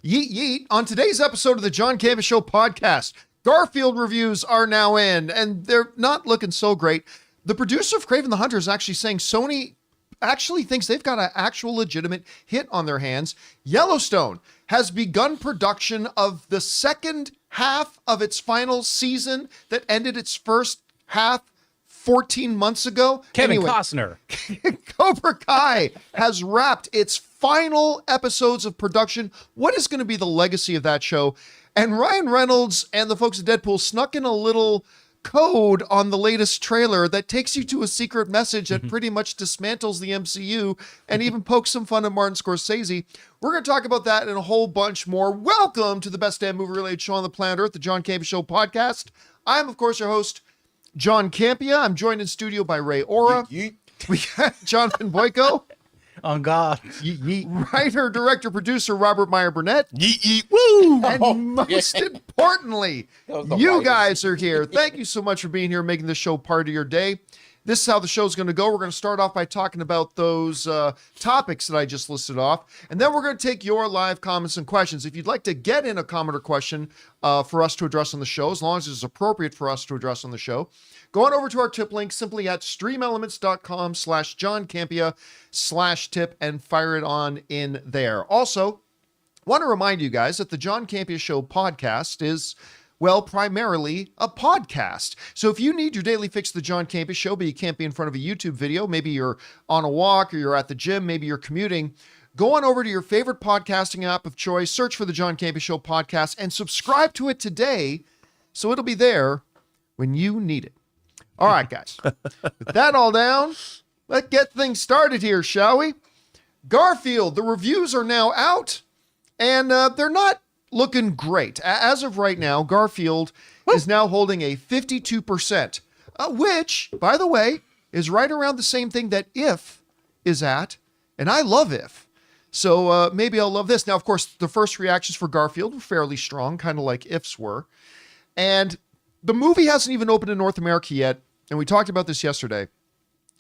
Yeet yeet. On today's episode of the John Campea Show podcast, Garfield reviews are now in, and they're not looking so great. The producer of Kraven the Hunter is actually saying Sony actually thinks they've got an actual legitimate hit on their hands. Yellowstone has begun production of the second half of its final season that ended its first half 14 months ago. Kevin Costner. Cobra Kai has wrapped its final episodes of production. What is going to be the legacy of that show? And Ryan Reynolds and the folks at Deadpool snuck in a little code on the latest trailer that takes you to a secret message that pretty much dismantles the MCU and even pokes some fun at Martin Scorsese. We're going to talk about that and a whole bunch more. Welcome to the best damn movie-related show on the planet Earth, the John Campea Show podcast. I'm, of course, your host, John Campea. I'm joined in studio by Ray Ora. Yeet. We got Jonathan Boyko. On God. Yeet, yeet. Writer, director, producer, Robert Meyer Burnett. Yeet, yeet, woo! And most importantly, you guys are here. Thank you so much for being here, making this show part of your day. This is how the show's going to go. We're going to start off by talking about those topics that I just listed off. And then we're going to take your live comments and questions. If you'd like to get in a comment or question for us to address on the show, as long as it's appropriate for us to address on the show, go on over to our tip link simply at streamelements.com/JohnCampea/tip and fire it on in there. Also, want to remind you guys that the John Campea Show podcast is, well, primarily a podcast. So if you need your daily fix of the John Campea Show, but you can't be in front of a YouTube video, maybe you're on a walk or you're at the gym, maybe you're commuting, go on over to your favorite podcasting app of choice, search for the John Campea Show podcast, and subscribe to it today so it'll be there when you need it. All right, guys. With that all down, let's get things started here, shall we? Garfield, the reviews are now out, and they're not looking great. As of right now, Garfield is now holding a 52%, which, by the way, is right around the same thing that If is at, and I love If. So maybe I'll love this. Now, of course, the first reactions for Garfield were fairly strong, kind of like If's were. And the movie hasn't even opened in North America yet, and we talked about this yesterday.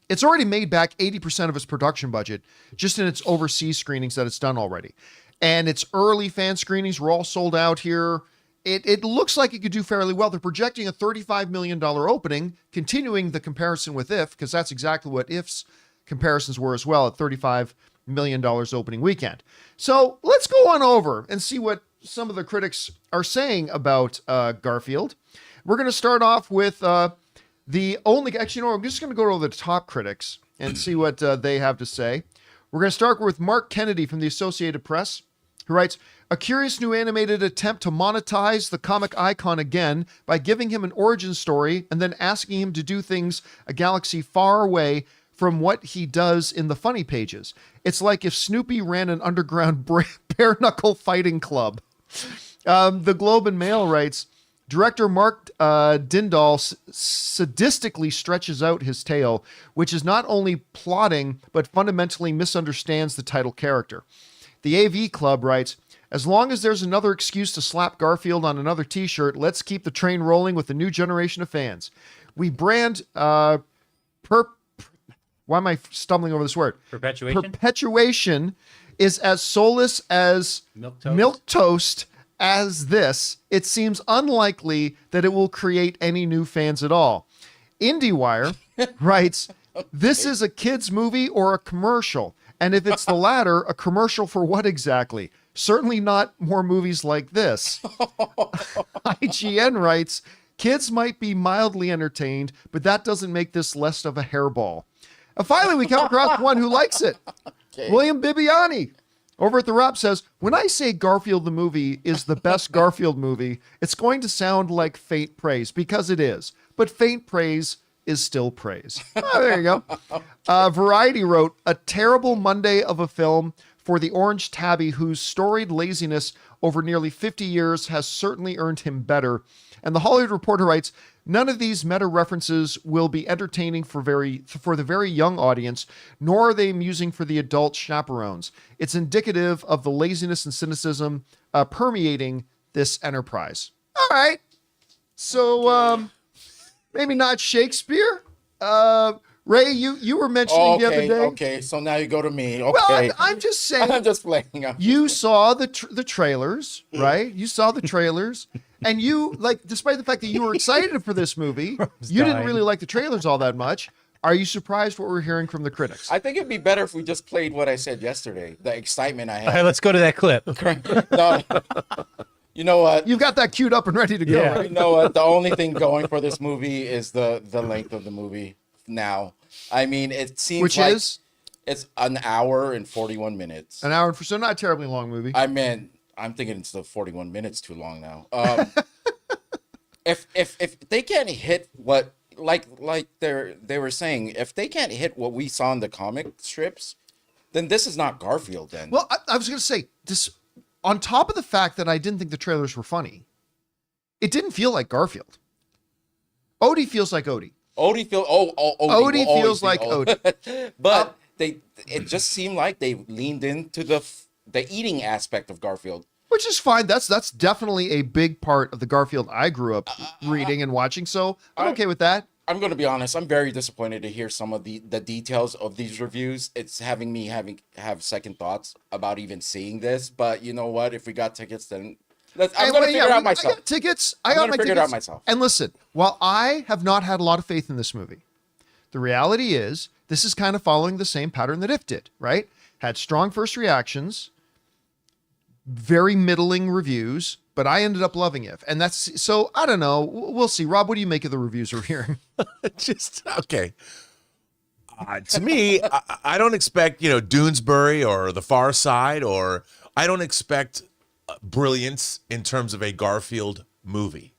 It's already made back 80% of its production budget just in its overseas screenings that it's done already. And its early fan screenings were all sold out here. It looks like it could do fairly well. They're projecting a $35 million opening, continuing the comparison with If, because that's exactly what If's comparisons were as well, at $35 million opening weekend. So let's go on over and see what some of the critics are saying about Garfield. We're going to start off with I'm just going to go over the top critics and see what they have to say. We're going to start with Mark Kennedy from the Associated Press, who writes, "A curious new animated attempt to monetize the comic icon again by giving him an origin story and then asking him to do things a galaxy far away from what he does in the funny pages. It's like if Snoopy ran an underground bare-knuckle fighting club." The Globe and Mail writes, "Director Mark Dindal sadistically stretches out his tale, which is not only plotting, but fundamentally misunderstands the title character." The AV Club writes, "As long as there's another excuse to slap Garfield on another t-shirt, let's keep the train rolling with a new generation of fans. We brand why am I stumbling over this word? Perpetuation is as soulless as milk toast as this. It seems unlikely that it will create any new fans at all." IndieWire writes, "This is a kid's movie or a commercial. And if it's the latter, a commercial for what exactly? Certainly not more movies like this." IGN writes, "Kids might be mildly entertained, but that doesn't make this less of a hairball." And finally, we come across one who likes it. Okay. William Bibiani over at The Wrap says, "When I say Garfield the movie is the best Garfield movie, it's going to sound like faint praise, because it is. But faint praise is still praise." Oh, there you go. Variety wrote, "A terrible Monday of a film for the orange tabby whose storied laziness over nearly 50 years has certainly earned him better." And the Hollywood Reporter writes, "None of these meta references will be entertaining for the very young audience, nor are they amusing for the adult chaperones. It's indicative of the laziness and cynicism permeating this enterprise." All right. So maybe not Shakespeare. Ray, you were mentioning the other day. Okay, so now you go to me. Okay. Well, I'm just saying. I'm just playing. You saw the trailers, right? You saw the trailers, and you like, despite the fact that you were excited for this movie, you didn't really like the trailers all that much. Are you surprised what we're hearing from the critics? I think it'd be better if we just played what I said yesterday. The excitement I had. All right, let's go to that clip. No, you know what? You've got that queued up and ready to go. Yeah. Right? You know what? The only thing going for this movie is the length of the movie. Now, I mean, it seems Which like is it's an hour and 41 minutes. an hour and so not a terribly long movie. I'm thinking it's the 41 minutes too long now. If they can't hit what like they were saying, if they can't hit what we saw in the comic strips, then this is not Garfield. Then Well, I was going to say this on top of the fact that I didn't think the trailers were funny. It didn't feel like Garfield. Odie feels like Odie. Odie feels like Odie. But it just seemed like they leaned into the eating aspect of Garfield. Which is fine. That's definitely a big part of the Garfield I grew up reading and watching. So I'm okay with that. I'm going to be honest. I'm very disappointed to hear some of the details of these reviews. It's having me have second thoughts about even seeing this. But you know what? If we got tickets, then I'm going to figure it out myself. I got tickets. I'm going to figure it out myself. And listen, while I have not had a lot of faith in this movie, the reality is this is kind of following the same pattern that If did, right? Had strong first reactions, very middling reviews, but I ended up loving If. And that's, so I don't know. We'll see. Rob, what do you make of the reviews we're hearing? Just, okay. To me, I don't expect, Doonesbury or The Far Side, or I don't expect brilliance in terms of a Garfield movie.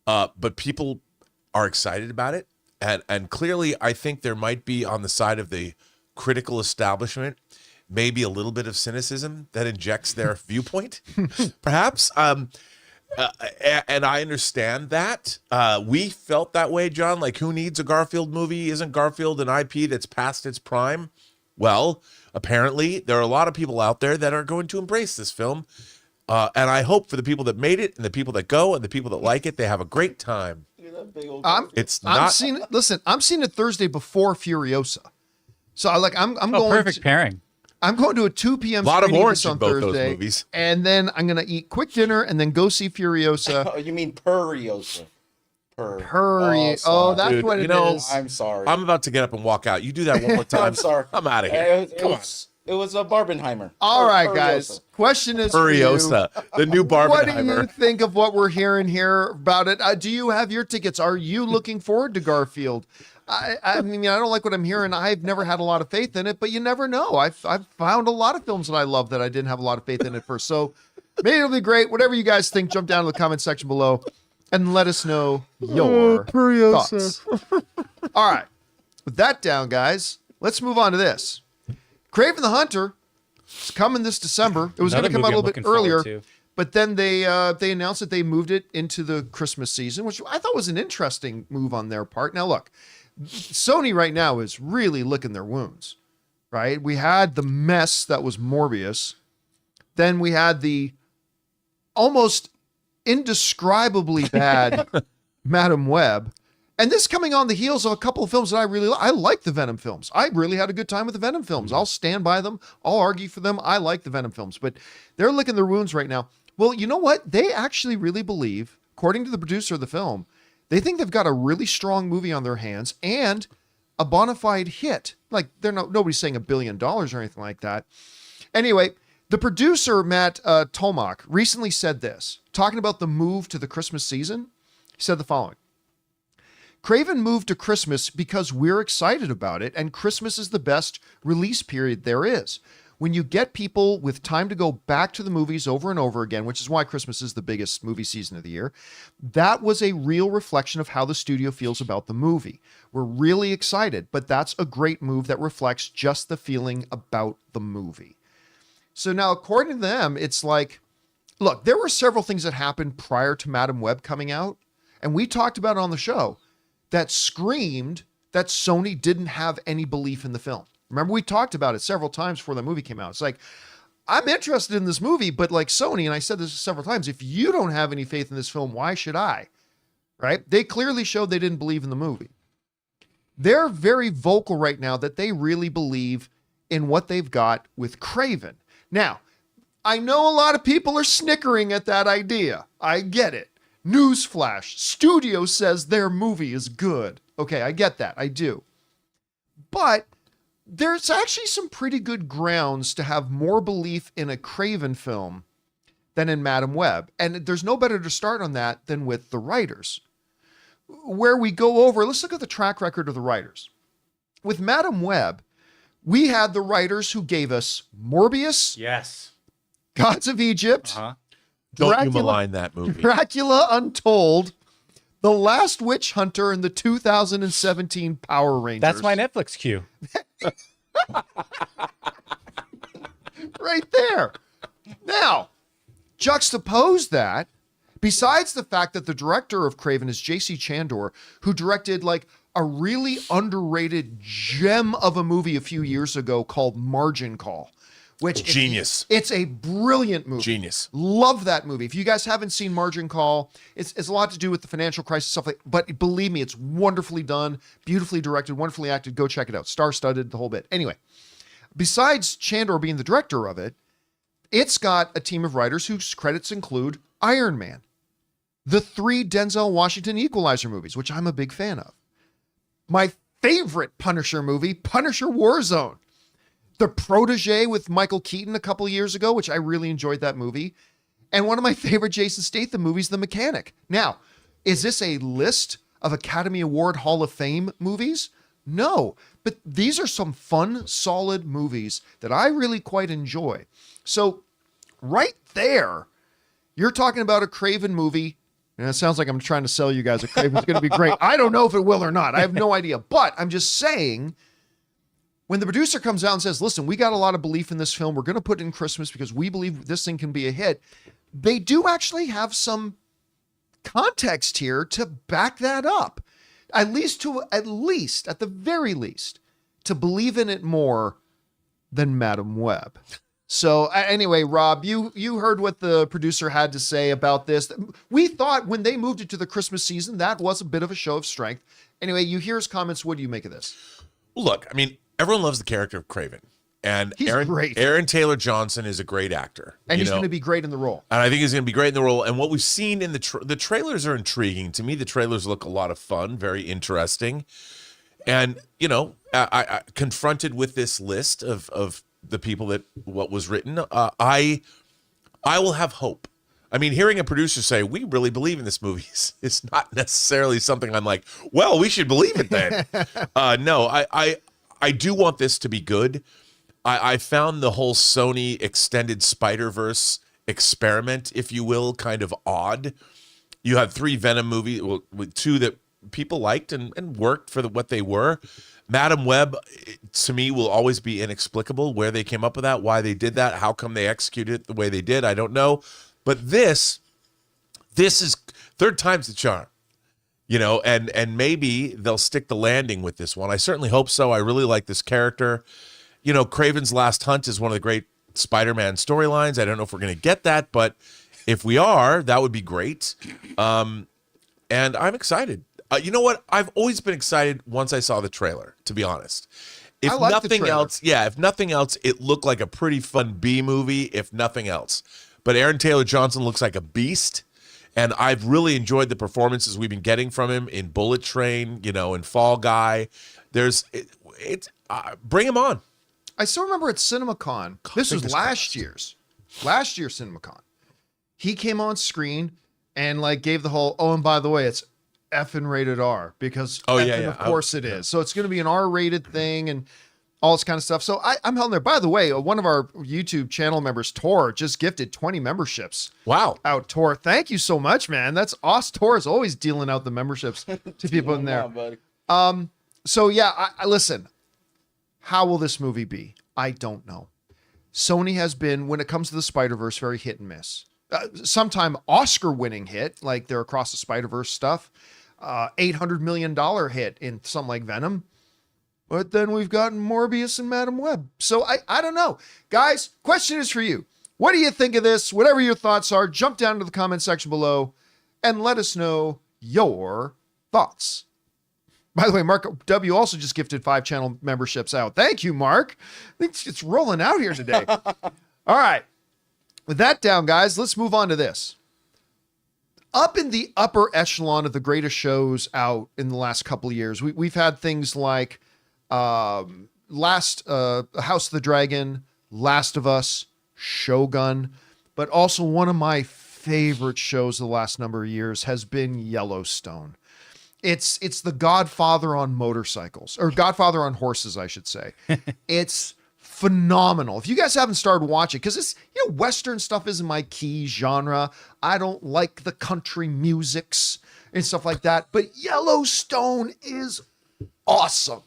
But people are excited about it. And clearly, I think there might be on the side of the critical establishment maybe a little bit of cynicism that injects their viewpoint, perhaps. And I understand that. We felt that way, John. Like, who needs a Garfield movie? Isn't Garfield an IP that's past its prime? Well, apparently, there are a lot of people out there that are going to embrace this film. And I hope for the people that made it and the people that go and the people that like it, they have a great time. I'm seeing it Thursday before Furiosa. So I'm going perfect pairing. I'm going to a 2 p.m. A lot of screening orange on in both Thursday, those movies. and then I'm going to eat quick dinner and then go see Furiosa. Oh, you mean Purriosa? Purr. Oh, that's Dude, what it is. I'm sorry. I'm about to get up and walk out. You do that one more time. I'm sorry. I'm out of here. Come on. It was a Barbenheimer. All right, guys. Question is for you. Furiosa, the new What do you Barbenheimer. think of what we're hearing here about it? Do you have your tickets? Are you looking forward to Garfield? I mean, I don't like what I'm hearing. I've never had a lot of faith in it, but you never know. I've found a lot of films that I love that I didn't have a lot of faith in at first. So maybe it'll be great. Whatever you guys think, jump down to the comment section below and let us know your thoughts. All right. With that down, guys, let's move on to this. Kraven the Hunter is coming this December. It was going to come out a little bit earlier, but then they announced that they moved it into the Christmas season, which I thought was an interesting move on their part. Now, look, Sony right now is really licking their wounds, right? We had the mess that was Morbius. Then we had the almost indescribably bad Madam Web. And this coming on the heels of a couple of films that I like the Venom films. I really had a good time with the Venom films. I'll stand by them. I'll argue for them. I like the Venom films, but they're licking their wounds right now. Well, you know what? They actually really believe, according to the producer of the film, they think they've got a really strong movie on their hands and a bona fide hit. Like, nobody's saying $1 billion or anything like that. Anyway, the producer, Matt Tolmach, recently said this, talking about the move to the Christmas season. He said the following. Kraven moved to Christmas because we're excited about it, and Christmas is the best release period there is. When you get people with time to go back to the movies over and over again, which is why Christmas is the biggest movie season of the year, that was a real reflection of how the studio feels about the movie. We're really excited, but that's a great move that reflects just the feeling about the movie. So now, according to them, it's like, look, there were several things that happened prior to Madam Web coming out, and we talked about it on the show, that screamed that Sony didn't have any belief in the film. Remember, we talked about it several times before the movie came out. It's like, I'm interested in this movie, but like Sony, and I said this several times, if you don't have any faith in this film, why should I? Right? They clearly showed they didn't believe in the movie. they're very vocal right now that they really believe in what they've got with Kraven. Now, I know a lot of people are snickering at that idea. I get it. Newsflash, studio says their movie is good. Okay, I get that. I do. But there's actually some pretty good grounds to have more belief in a Kraven film than in Madam Web. And there's no better to start on that than with the writers. Where we go over, let's look at the track record of the writers. With Madam Web, we had the writers who gave us Morbius, Yes. Gods of Egypt, Don't you malign that movie. Dracula Untold, The Last Witch Hunter, and the 2017 Power Rangers. That's my Netflix queue. Right there. Now, juxtapose that, besides the fact that the director of Kraven is J.C. Chandor, who directed like a really underrated gem of a movie a few years ago called Margin Call, which Genius. It's a brilliant movie. Genius. Love that movie. If you guys haven't seen Margin Call, it's a lot to do with the financial crisis stuff like, but believe me, it's wonderfully done, beautifully directed, wonderfully acted. Go check it out. Star-studded, the whole bit. Anyway, besides Chandor being the director of it, it's got a team of writers whose credits include Iron Man, the 3 Denzel Washington Equalizer movies, which I'm a big fan of, my favorite Punisher movie, Punisher Warzone, The Protege with Michael Keaton a couple years ago, which I really enjoyed that movie, and one of my favorite Jason Statham movies, The Mechanic. Now, is this a list of Academy Award Hall of Fame movies? No, but these are some fun, solid movies that I really quite enjoy. So right there, you're talking about a Kraven movie. And it sounds like I'm trying to sell you guys a Kraven's going to be great. I don't know if it will or not. I have no idea. But I'm just saying, when the producer comes out and says, listen, we got a lot of belief in this film. We're going to put it in Christmas because we believe this thing can be a hit. They do actually have some context here to back that up. At the very least, to believe in it more than Madam Web. So anyway, Rob, you heard what the producer had to say about this. We thought when they moved it to the Christmas season, that was a bit of a show of strength. Anyway, you hear his comments. What do you make of this? Look, I mean, everyone loves the character of Kraven. And He's great. Aaron Taylor Johnson is a great actor. And he's going to be great in the role. And I think he's going to be great in the role. And what we've seen in the trailers are intriguing. To me, the trailers look a lot of fun, very interesting. And, I confronted with this list of the people that what was written, I will have hope. I mean, hearing a producer say, we really believe in this movie is not necessarily something I'm like, well, we should believe it then. No, I do want this to be good. I found the whole Sony extended Spider-Verse experiment, if you will, kind of odd. You have 3 Venom movies, well, 2 that people liked and worked for what they were. Madam Web, to me, will always be inexplicable where they came up with that, why they did that, how come they executed it the way they did. I don't know. But this is third time's the charm, and maybe they'll stick the landing with this one. I certainly hope so. I really like this character. Kraven's Last Hunt is one of the great Spider-Man storylines. I don't know if we're going to get that, but if we are, that would be great. And I'm excited. You know what? I've always been excited once I saw the trailer, to be honest. If nothing else, it looked like a pretty fun B movie, if nothing else. But Aaron Taylor Johnson looks like a beast, and I've really enjoyed the performances we've been getting from him in Bullet Train, in Fall Guy. Bring him on. I still remember at CinemaCon. This was last year's CinemaCon. He came on screen and gave the whole, and by the way, it's effing rated R because of course it is. So it's going to be an R-rated thing and all this kind of stuff. So I'm held there. By the way, one of our YouTube channel members, Tor, just gifted 20 memberships. Wow. Out, Tor. Thank you so much, man. That's awesome. Tor is always dealing out the memberships to people in there. So yeah, listen, how will this movie be? I don't know. Sony has been, when it comes to the Spider-Verse, very hit and miss. Sometime Oscar-winning hit, like their Across the Spider-Verse stuff. $800 million hit in something like Venom. But then we've gotten Morbius and Madam Web. So I don't know. Guys, question is for you. What do you think of this? Whatever your thoughts are, jump down to the comment section below and let us know your thoughts. By the way, Mark W. also just gifted 5 channel memberships out. Thank you, Mark. I think it's rolling out here today. All right. With that down, guys, let's move on to this. Up in the upper echelon of the greatest shows out in the last couple of years, we've had things like House of the Dragon, Last of Us, Shogun, but also one of my favorite shows the last number of years has been Yellowstone. It's the Godfather on motorcycles, or Godfather on horses, I should say. It's phenomenal. If you guys haven't started watching, because it's, Western stuff isn't my key genre. I don't like the country musics and stuff like that, but Yellowstone is awesome.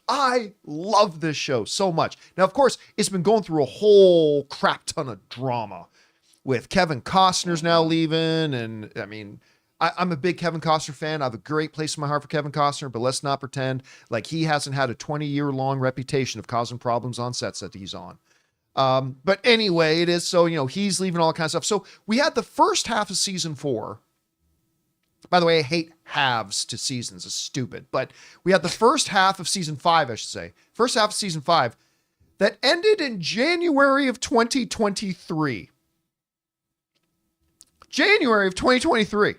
I love this show so much. Now, of course, it's been going through a whole crap ton of drama with Kevin Costner's now leaving. And I mean, I'm a big Kevin Costner fan. I have a great place in my heart for Kevin Costner, but let's not pretend like he hasn't had a 20-year-long reputation of causing problems on sets that he's on. But anyway, it is so, he's leaving all that kind of stuff. So we had the first half of season 4. By the way, I hate halves to seasons. It's stupid. But we had the first half of season 5, I should say. First half of season 5 that ended in January of 2023. January of 2023.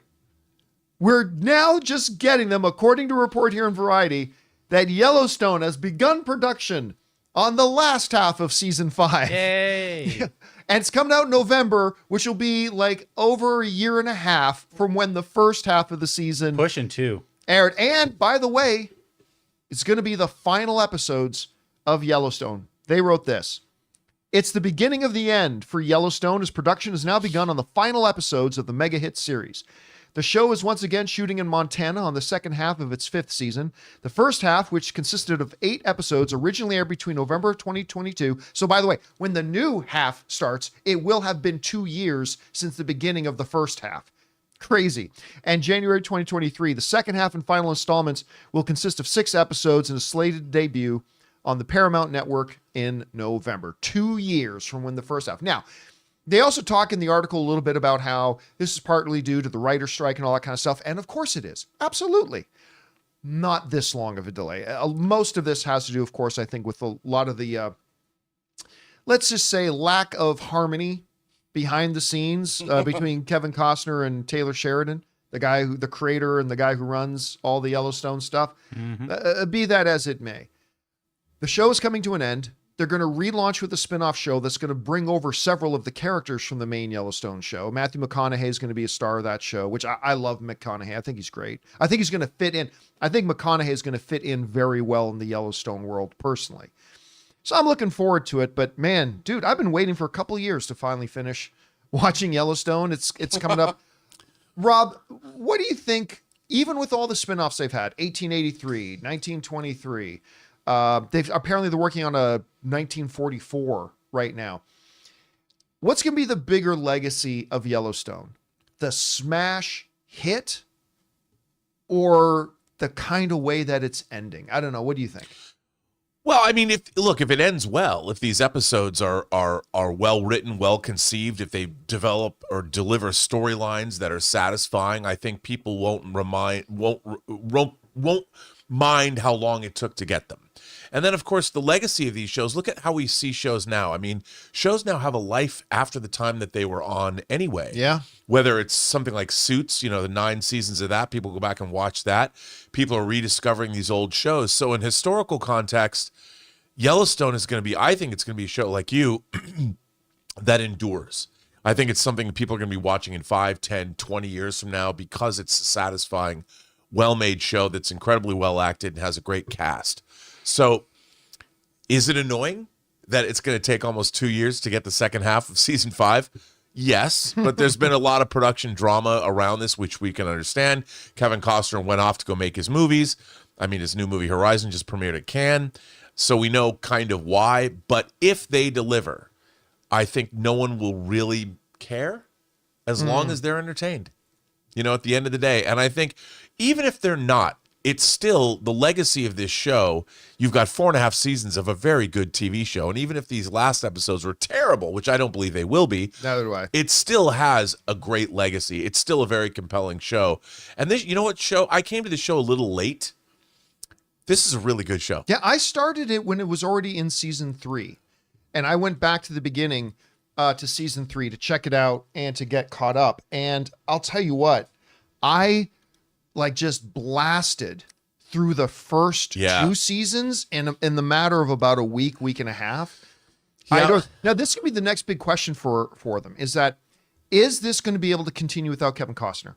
We're now just getting them, according to a report here in Variety, that Yellowstone has begun production on the last half of season 5. Yay. And it's coming out in November, which will be like over a year and a half from when the first half of the season Pushing 2 aired. And by the way, it's going to be the final episodes of Yellowstone. They wrote this. It's the beginning of the end for Yellowstone, as production has now begun on the final episodes of the mega hit series. The show is once again shooting in Montana on the second half of its 5th season. The first half, which consisted of 8 episodes, originally aired between November of 2022. So by the way, when the new half starts, it will have been 2 years since the beginning of the first half. Crazy. And January 2023, the second half and final installments will consist of 6 episodes and a slated debut on the Paramount Network in November. 2 years from when the first half. Now, they also talk in the article a little bit about how this is partly due to the writer's strike and all that kind of stuff. And of course it is. Absolutely. Not this long of a delay. Most of this has to do, of course, I think with a lot of the, let's just say, lack of harmony behind the scenes between Kevin Costner and Taylor Sheridan, the creator and the guy who runs all the Yellowstone stuff. Be that as it may. The show is coming to an end. They're going to relaunch with a spin-off show that's going to bring over several of the characters from the main Yellowstone show. Matthew McConaughey is going to be a star of that show, which I love McConaughey. I think he's great. I think he's going to fit in. I think McConaughey is going to fit in very well in the Yellowstone world, personally. So I'm looking forward to it. But man, dude, I've been waiting for a couple of years to finally finish watching Yellowstone. It's coming up. Rob, what do you think, even with all the spin-offs they've had, 1883, 1923, they're working on a 1944 right now. What's going to be the bigger legacy of Yellowstone? The smash hit or the kind of way that it's ending? I don't know. What do you think? Well, I mean, if it ends well, if these episodes are well written, well conceived, if they develop or deliver storylines that are satisfying, I think people won't mind how long it took to get them. And then, of course, the legacy of these shows, look at how we see shows now. I mean, shows now have a life after the time that they were on anyway. Yeah. Whether it's something like Suits, the 9 seasons of that, people go back and watch that. People are rediscovering these old shows. So in historical context, Yellowstone is going to be, I think it's going to be a show like you that endures. I think it's something that people are going to be watching in 5, 10, 20 years from now because it's a satisfying, well-made show that's incredibly well acted and has a great cast. So is it annoying that it's going to take almost 2 years to get the second half of season 5? Yes, but there's been a lot of production drama around this, which we can understand. Kevin Costner went off to go make his movies. I mean, his new movie Horizon just premiered at Cannes. So we know kind of why. But if they deliver, I think no one will really care as long as they're entertained, at the end of the day. And I think even if they're not, it's still the legacy of this show. You've got 4.5 seasons of a very good TV show. And even if these last episodes were terrible, which I don't believe they will be, neither do I. It still has a great legacy. It's still a very compelling show. And this, show, I came to the show a little late. This is a really good show. Yeah, I started it when it was already in season 3. And I went back to the beginning to season 3 to check it out and to get caught up. And I'll tell you what, I just blasted through the first 2 seasons in the matter of about a week and a half. Yeah. Now, this could be the next big question for them, is this going to be able to continue without Kevin Costner?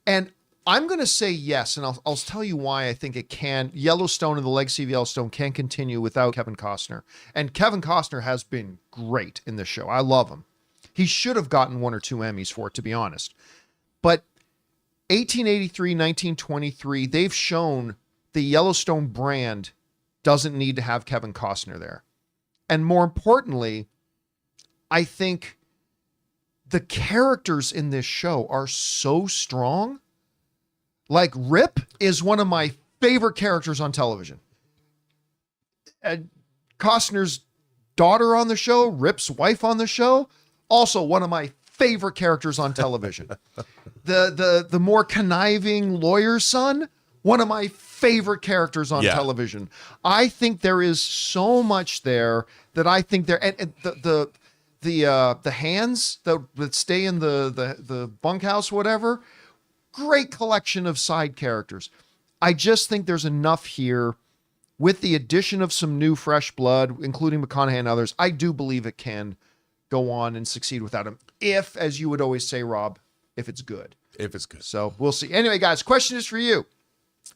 And I'm going to say yes, and I'll tell you why I think it can. Yellowstone and the legacy of Yellowstone can continue without Kevin Costner. And Kevin Costner has been great in this show. I love him. He should have gotten 1 or 2 Emmys for it, to be honest. But 1883, 1923, they've shown the Yellowstone brand doesn't need to have Kevin Costner there. And more importantly, I think the characters in this show are so strong. Like, Rip is one of my favorite characters on television. Costner's daughter on the show, Rip's wife on the show, also one of my favorite characters on television. The more conniving lawyer son, one of my favorite characters on television. I think there is so much there that I think there, and the hands that stay in the bunkhouse, whatever. Great collection of side characters. I just think there's enough here with the addition of some new fresh blood, including McConaughey and others. I do believe it can go on and succeed without him. If, as you would always say, Rob, if it's good. If it's good. So we'll see. Anyway, guys, question is for you.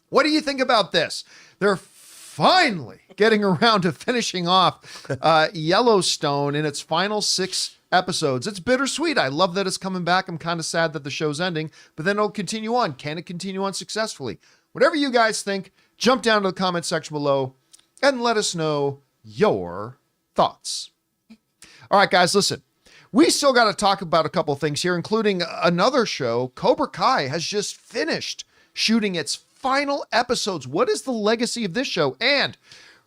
What do you think about this? They're finally getting around to finishing off Yellowstone in its final 6 episodes. It's bittersweet. I love that it's coming back. I'm kind of sad that the show's ending, but then it'll continue on. Can it continue on successfully? Whatever you guys think, jump down to the comment section below and let us know your thoughts. All right, guys, listen. We still got to talk about a couple things here, including another show. Cobra Kai has just finished shooting its final episodes. What is the legacy of this show? And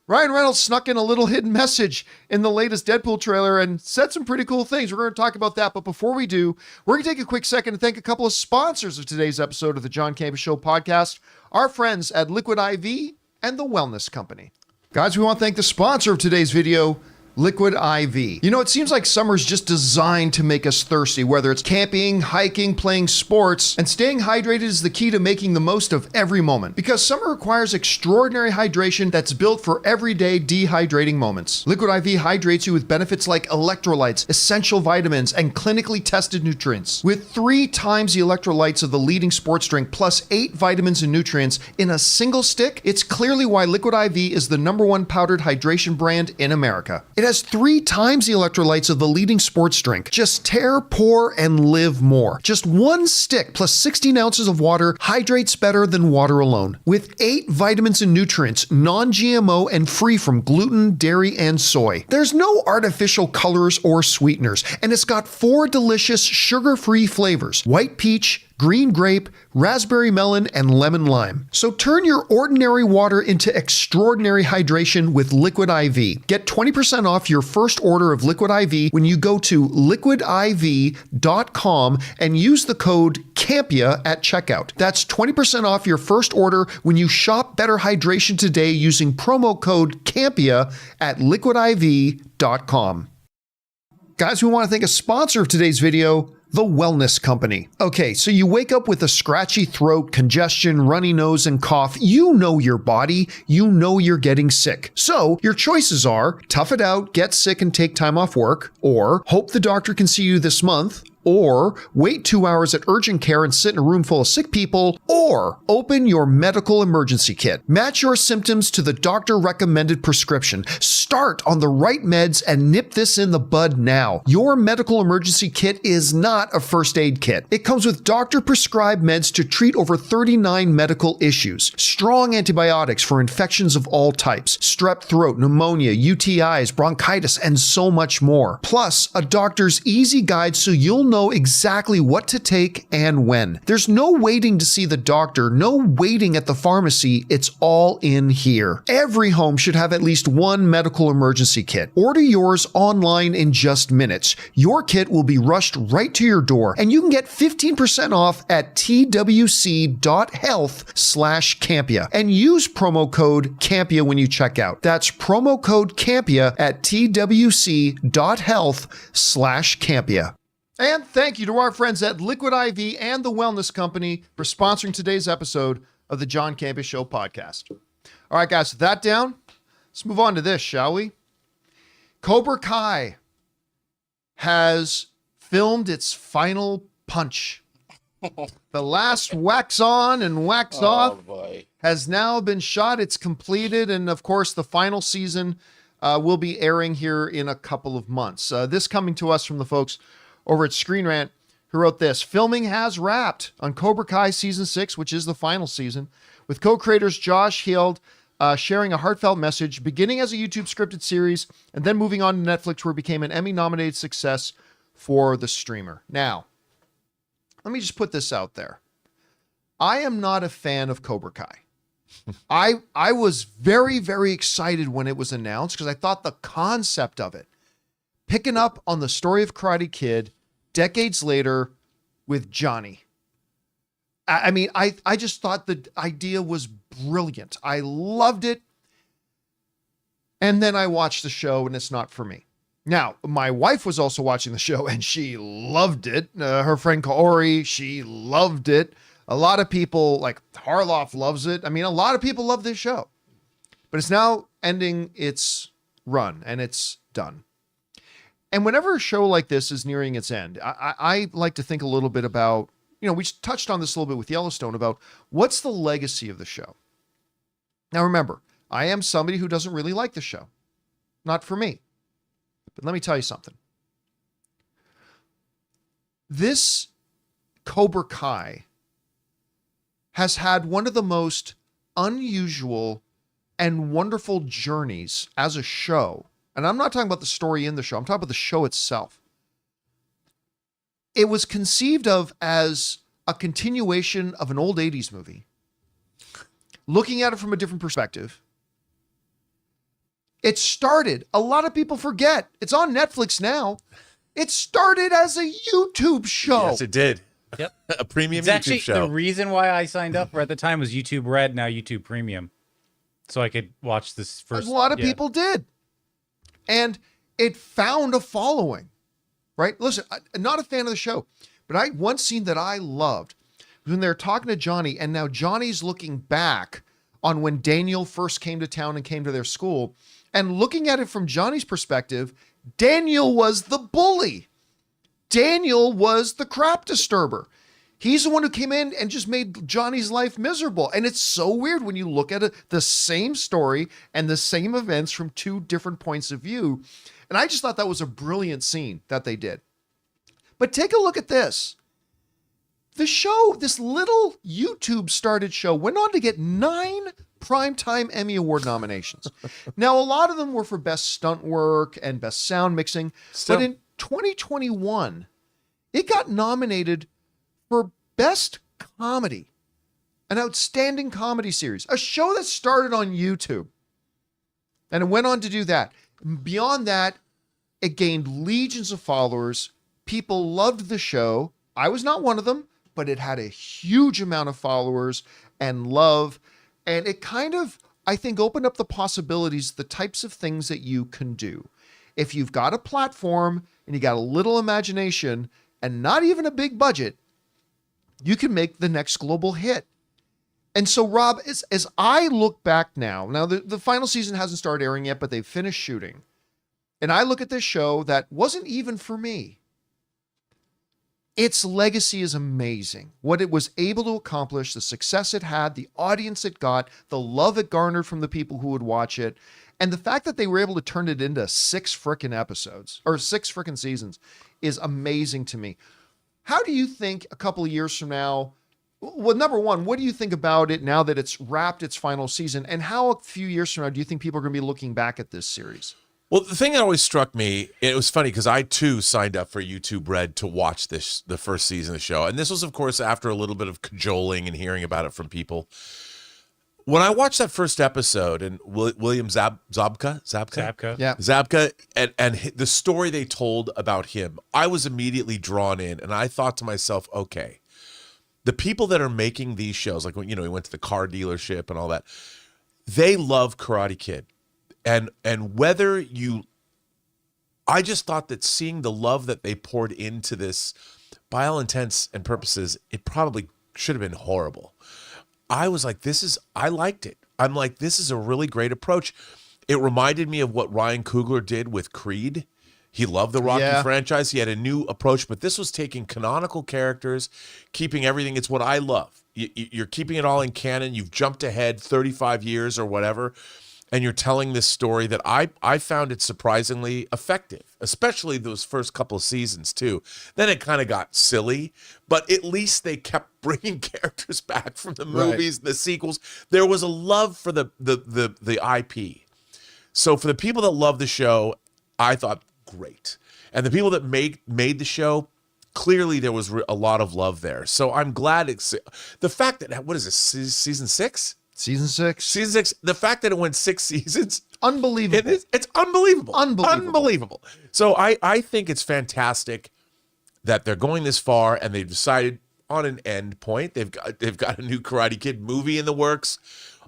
Ryan Reynolds snuck in a little hidden message in the latest Deadpool trailer and said some pretty cool things. We're going to talk about that. But before we do, we're going to take a quick second to thank a couple of sponsors of today's episode of the John Campea Show podcast, our friends at Liquid IV and the Wellness Company. Guys, we want to thank the sponsor of today's video, Liquid IV. You know, it seems like summer's just designed to make us thirsty, whether it's camping, hiking, playing sports, and staying hydrated is the key to making the most of every moment. Because summer requires extraordinary hydration that's built for everyday dehydrating moments. Liquid IV hydrates you with benefits like electrolytes, essential vitamins, and clinically tested nutrients. With 3 times the electrolytes of the leading sports drink, plus 8 vitamins and nutrients in a single stick, it's clearly why Liquid IV is the #1 powdered hydration brand in America. It has 3 times the electrolytes of the leading sports drink. Just tear, pour, and live more. Just 1 stick plus 16 ounces of water hydrates better than water alone. With 8 vitamins and nutrients, non-GMO and free from gluten, dairy, and soy. There's no artificial colors or sweeteners, and it's got 4 delicious sugar-free flavors: white peach, green grape, raspberry melon, and lemon lime. So turn your ordinary water into extraordinary hydration with Liquid IV. Get 20% off your first order of Liquid IV when you go to liquidiv.com and use the code CAMPEA at checkout. That's 20% off your first order when you shop Better Hydration today using promo code CAMPEA at liquidiv.com. Guys, we want to thank a sponsor of today's video, The Wellness Company. Okay, so you wake up with a scratchy throat, congestion, runny nose, and cough. You know your body. You know you're getting sick. So your choices are tough it out, get sick, and take time off work, or hope the doctor can see you this month, or wait 2 hours at urgent care and sit in a room full of sick people, or open your medical emergency kit. Match your symptoms to the doctor-recommended prescription. Start on the right meds and nip this in the bud now. Your medical emergency kit is not a first aid kit. It comes with doctor-prescribed meds to treat over 39 medical issues. Strong antibiotics for infections of all types, strep throat, pneumonia, UTIs, bronchitis, and so much more. Plus, a doctor's easy guide so you'll know exactly what to take and when. There's no waiting to see the doctor, no waiting at the pharmacy. It's all in here. Every home should have at least one medical emergency kit. Order yours online in just minutes. Your kit will be rushed right to your door, and you can get 15% off at twc.health/Campea and use promo code Campea when you check out. That's promo code Campea at twc.health/Campea. And thank you to our friends at Liquid IV and the Wellness Company for sponsoring today's episode of the John Campea Show podcast. All right, guys, with that down, let's move on to this, shall we? Cobra Kai has filmed its final punch. The last wax on and wax off has now been shot. It's completed. And of course, the final season will be airing here in a couple of months. This coming to us from the folks over at Screen Rant, who wrote this: filming has wrapped on Cobra Kai Season 6, which is the final season, with co-creators Josh Hield sharing a heartfelt message, beginning as a YouTube scripted series and then moving on to Netflix, where it became an Emmy-nominated success for the streamer. Now, let me just put this out there. I am not a fan of Cobra Kai. I was very, very excited when it was announced because I thought the concept of it, picking up on the story of Karate Kid decades later with Johnny. I mean, I just thought the idea was brilliant. I loved it. And then I watched the show and it's not for me. Now, my wife was also watching the show and she loved it. Her friend Kaori, she loved it. A lot of people, like Harloff, loves it. I mean, a lot of people love this show. But it's now ending its run and it's done. And whenever a show like this is nearing its end, I like to think a little bit about, we touched on this a little bit with Yellowstone, about what's the legacy of the show. Now, remember, I am somebody who doesn't really like the show. Not for me. But let me tell you something. This Cobra Kai has had one of the most unusual and wonderful journeys as a show. And I'm not talking about the story in the show. I'm talking about the show itself. It was conceived of as a continuation of an old 80s movie. Looking at it from a different perspective. It started, a lot of people forget, it's on Netflix now. It started as a YouTube show. Yes, it did. Yep. A premium It's YouTube actually show. the reason why I signed up for at the time was YouTube Red, now YouTube Premium. So I could watch this first. A lot of people did. And it found a following, right? Listen, I'm not a fan of the show, but one scene that I loved was when they're talking to Johnny, and now Johnny's looking back on when Daniel first came to town and came to their school, and looking at it from Johnny's perspective, Daniel was the bully. Daniel was the crap disturber. He's the one who came in and just made Johnny's life miserable. And it's so weird when you look at it, the same story and the same events from two different points of view. And I just thought that was a brilliant scene that they did. But take a look at this. The show, this little YouTube started show, went on to get 9 Primetime Emmy Award nominations. Now, a lot of them were for Best Stunt Work and Best Sound Mixing. Still. But in 2021, it got nominated for Best Comedy, an outstanding comedy series, a show that started on YouTube. And it went on to do that. Beyond that, it gained legions of followers. People loved the show. I was not one of them, but it had a huge amount of followers and love. And it kind of, I think, opened up the possibilities, the types of things that you can do. If you've got a platform and you got a little imagination and not even a big budget, you can make the next global hit. And so, Rob, as I look back now the final season hasn't started airing yet, but they've finished shooting. And I look at this show that wasn't even for me. Its legacy is amazing. What it was able to accomplish, the success it had, the audience it got, the love it garnered from the people who would watch it, and the fact that they were able to turn it into 6 frickin' seasons is amazing to me. How do you think a couple of years from now, well, number one, what do you think about it now that it's wrapped its final season? And how a few years from now do you think people are going to be looking back at this series? Well, the thing that always struck me, it was funny because I too signed up for YouTube Red to watch the first season of the show. And this was, of course, after a little bit of cajoling and hearing about it from people. When I watched that first episode and William Zabka, Yeah. Zabka and the story they told about him, I was immediately drawn in, and I thought to myself, okay, the people that are making these shows, like when he went to the car dealership and all that, they love Karate Kid. And whether you, I just thought that seeing the love that they poured into this, by all intents and purposes, it probably should have been horrible. I was like, I liked it. I'm like, this is a really great approach. It reminded me of what Ryan Coogler did with Creed. He loved the Rocky franchise. He had a new approach, but this was taking canonical characters, keeping everything. It's what I love. You're keeping it all in canon. You've jumped ahead 35 years or whatever, and you're telling this story that I found it surprisingly effective, especially those first couple of seasons too. Then it kind of got silly, but at least they kept bringing characters back from the movies, the sequels. There was a love for the IP. So for the people that love the show, I thought great. And the people that made the show, clearly there was a lot of love there. So I'm glad the fact that, what is this, season 6? Season 6. Season 6. The fact that it went 6 seasons. Unbelievable. It's unbelievable. Unbelievable. So I think it's fantastic that they're going this far and they've decided on an end point. They've got a new Karate Kid movie in the works.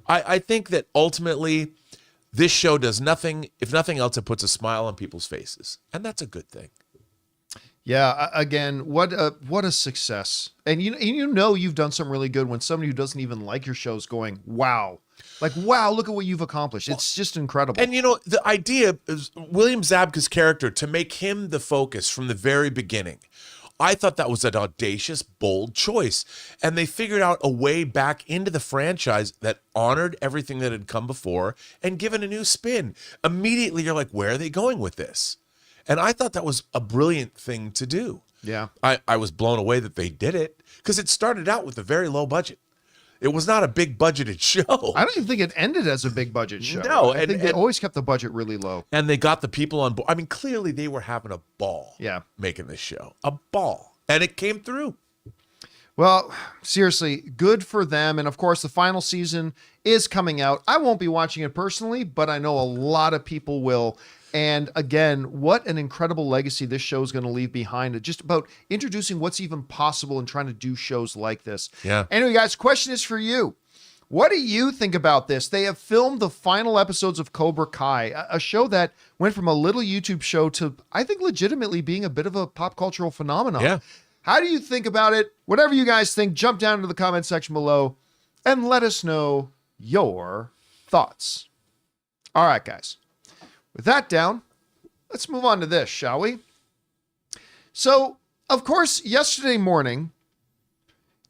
I think that ultimately this show does nothing, if nothing else, it puts a smile on people's faces. And that's a good thing. Yeah, again, what a success. And you know you've done something really good when somebody who doesn't even like your show's going, wow. Like, wow, look at what you've accomplished. It's just incredible. And the idea is William Zabka's character, to make him the focus from the very beginning. I thought that was an audacious, bold choice. And they figured out a way back into the franchise that honored everything that had come before and given a new spin. Immediately, you're like, where are they going with this? And I thought that was a brilliant thing to do. Yeah. I was blown away that they did it because it started out with a very low budget. It was not a big budgeted show. I don't even think it ended as a big budget show. No. I think they always kept the budget really low. And they got the people on board. I mean, clearly they were having a ball making this show. A ball. And it came through. Well, seriously, good for them. And of course, the final season is coming out. I won't be watching it personally, but I know a lot of people will. And again, what an incredible legacy this show is going to leave behind. Just about introducing what's even possible and trying to do shows like this. Yeah. Anyway, guys, question is for you. What do you think about this? They have filmed the final episodes of Cobra Kai, a show that went from a little YouTube show to, I think, legitimately being a bit of a pop cultural phenomenon. Yeah. How do you think about it? Whatever you guys think, jump down into the comment section below and let us know your thoughts. All right, guys. With that down, let's move on to this, shall we? So, of course, yesterday morning,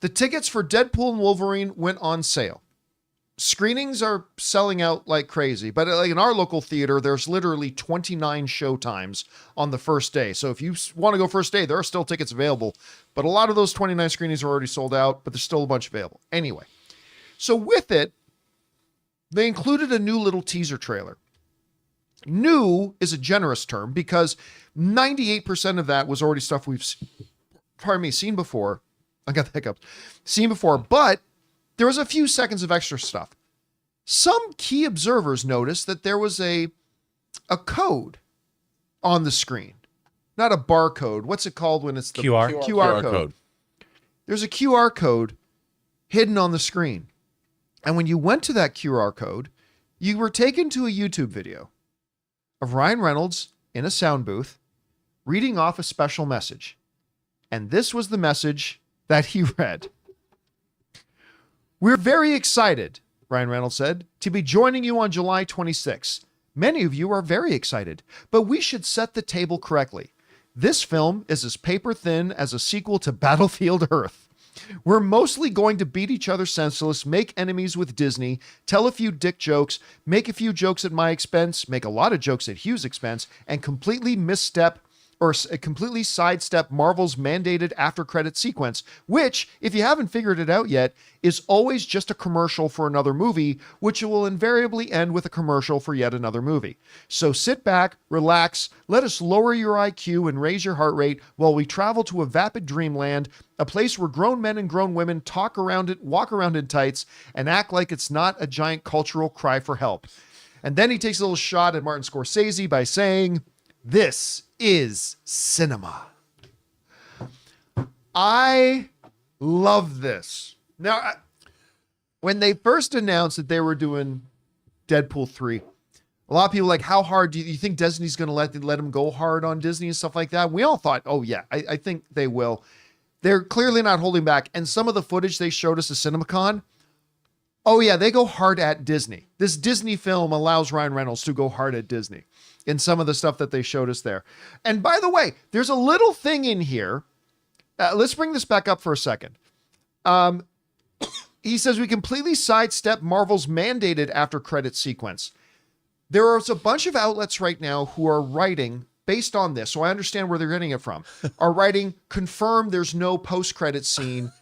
the tickets for Deadpool and Wolverine went on sale. Screenings are selling out like crazy, but like in our local theater, there's literally 29 show times on the first day. So if you want to go first day, there are still tickets available, but a lot of those 29 screenings are already sold out, but there's still a bunch available. Anyway, so with it, they included a new little teaser trailer. New is a generous term because 98% of that was already stuff we've seen before. I got the hiccups. Seen before, but there was a few seconds of extra stuff. Some key observers noticed that there was a code on the screen. Not a barcode. What's it called when it's the QR code? There's a QR code hidden on the screen. And when you went to that QR code, you were taken to a YouTube video of Ryan Reynolds in a sound booth reading off a special message. And this was the message that he read. "We're very excited," Ryan Reynolds said, "to be joining you on July 26th. Many of you are very excited, but we should set the table correctly. This film is as paper thin as a sequel to Battlefield Earth. We're mostly going to beat each other senseless, make enemies with Disney, tell a few dick jokes, make a few jokes at my expense, make a lot of jokes at Hugh's expense, and completely misstep completely sidestep Marvel's mandated after credit sequence, which, if you haven't figured it out yet, is always just a commercial for another movie, which will invariably end with a commercial for yet another movie. So sit back, relax, let us lower your IQ and raise your heart rate while we travel to a vapid dreamland, a place where grown men and grown women walk around in tights, and act like it's not a giant cultural cry for help. And then he takes a little shot at Martin Scorsese by saying, "This is cinema." I love this. Now, when they first announced that they were doing Deadpool 3, a lot of people were like, how hard do you think Disney's going to let them go hard on Disney and stuff like that? We all thought, oh yeah, I think they will. They're clearly not holding back. And some of the footage they showed us at CinemaCon, oh yeah, they go hard at Disney. This Disney film allows Ryan Reynolds to go hard at Disney in some of the stuff that they showed us there. And by the way, there's a little thing in here. Let's bring this back up for a second. He says we completely sidestep Marvel's mandated after credit sequence. There is a bunch of outlets right now who are writing based on this, so I understand where they're getting it from, are writing, confirm there's no post-credit scene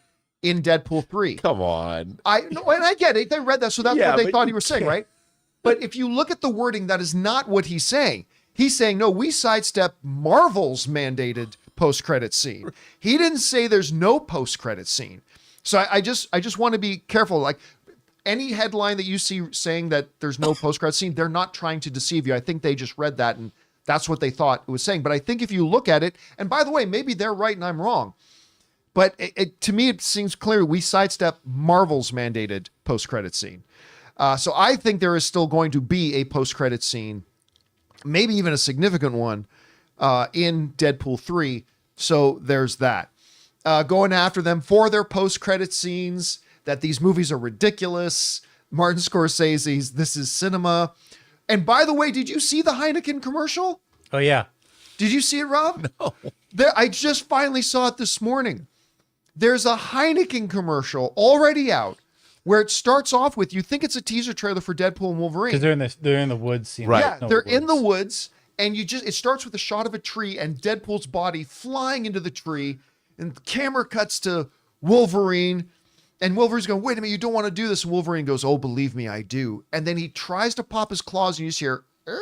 in Deadpool 3. Come on. I know, and I get it. They read that, so that's what they thought he was saying, right? But if you look at the wording, that is not what he's saying. He's saying, no, we sidestep Marvel's mandated post-credit scene. He didn't say there's no post-credit scene. So I just want to be careful. Like, any headline that you see saying that there's no post-credit scene, they're not trying to deceive you. I think they just read that and that's what they thought it was saying. But I think if you look at it, and by the way, maybe they're right and I'm wrong, but to me, it seems clear we sidestep Marvel's mandated post-credit scene. So I think there is still going to be a post-credit scene, maybe even a significant one, in Deadpool 3. So there's that. Going after them for their post-credit scenes, that these movies are ridiculous. Martin Scorsese's This Is Cinema. And by the way, did you see the Heineken commercial? Oh, yeah. Did you see it, Rob? No. I just finally saw it this morning. There's a Heineken commercial already out where it starts off with, you think it's a teaser trailer for Deadpool and Wolverine. Because they're in the woods scene. Right. Yeah, they're in the woods, and it starts with a shot of a tree and Deadpool's body flying into the tree, and the camera cuts to Wolverine, and Wolverine's going, wait a minute, you don't want to do this. And Wolverine goes, oh, believe me, I do. And then he tries to pop his claws, and you just hear, and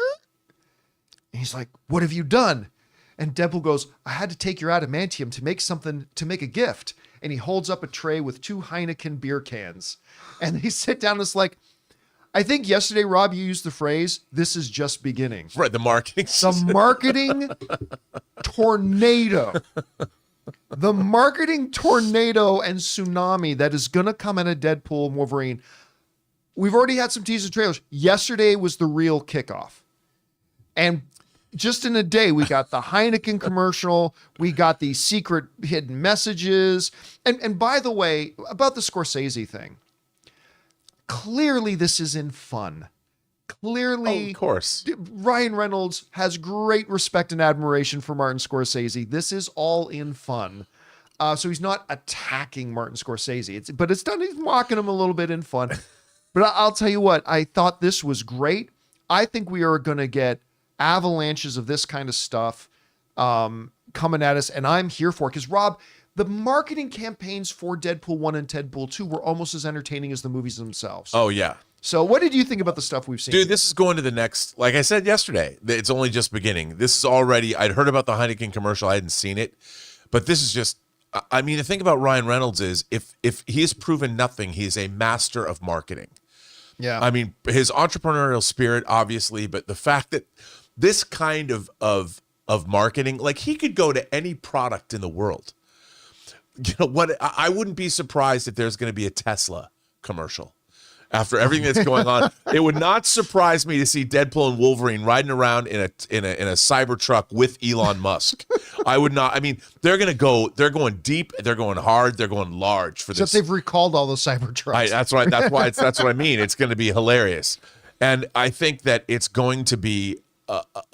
he's like, what have you done? And Deadpool goes, I had to take your adamantium to make a gift. And he holds up a tray with 2 Heineken beer cans. And they sit down, and it's like, I think yesterday, Rob, you used the phrase, this is just beginning. Right, the marketing. The marketing tornado. The marketing tornado and tsunami that is going to come out of Deadpool and Wolverine. We've already had some teaser trailers. Yesterday was the real kickoff. And just in a day, we got the Heineken commercial. We got the secret hidden messages. And by the way, about the Scorsese thing, clearly this is in fun. Clearly, of course, Ryan Reynolds has great respect and admiration for Martin Scorsese. This is all in fun. So he's not attacking Martin Scorsese. But it's done, he's mocking him a little bit in fun. But I'll tell you what, I thought this was great. I think we are going to get avalanches of this kind of stuff coming at us, and I'm here for it. Because, Rob, the marketing campaigns for Deadpool 1 and Deadpool 2 were almost as entertaining as the movies themselves. Oh, yeah. So what did you think about the stuff we've seen? Dude, this is going to the next, like I said yesterday, it's only just beginning. This is already, I'd heard about the Heineken commercial, I hadn't seen it, but this is just, I mean, the thing about Ryan Reynolds is if he has proven nothing, he's a master of marketing. Yeah. I mean, his entrepreneurial spirit, obviously, but the fact that this kind of marketing, like he could go to any product in the world. You know what? I wouldn't be surprised if there's going to be a Tesla commercial. After everything that's going on, it would not surprise me to see Deadpool and Wolverine riding around in a Cybertruck with Elon Musk. I would not. I mean, they're going deep, they're going hard, they're going large for this. Except they've recalled all the Cybertrucks. That's right. That's what I mean. It's going to be hilarious, and I think that it's going to be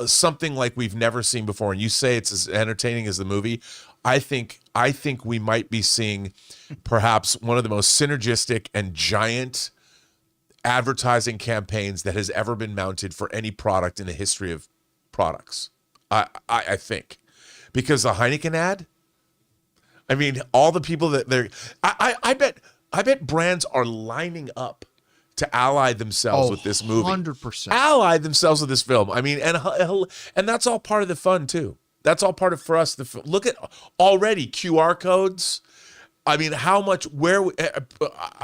something like we've never seen before. And you say it's as entertaining as the movie. I think we might be seeing perhaps one of the most synergistic and giant advertising campaigns that has ever been mounted for any product in the history of products. I think. because the Heineken ad. I mean, all the people that they're, I bet brands are lining up to ally themselves with this movie. 100%. Ally themselves with this film. I mean, and that's all part of the fun too. That's all part of, for us, look at already QR codes. I mean, how much,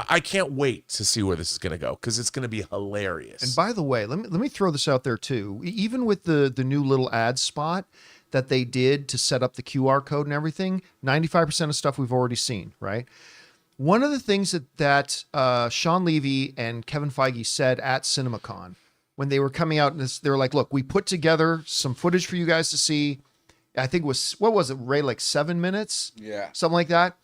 I can't wait to see where this is going to go, because it's going to be hilarious. And by the way, let me throw this out there too. Even with the new little ad spot that they did to set up the QR code and everything, 95% of stuff we've already seen, right? One of the things that Sean Levy and Kevin Feige said at CinemaCon when they were coming out, and they were like, look, we put together some footage for you guys to see. I think it was, what was it, Ray, like 7 minutes? Yeah. Something like that.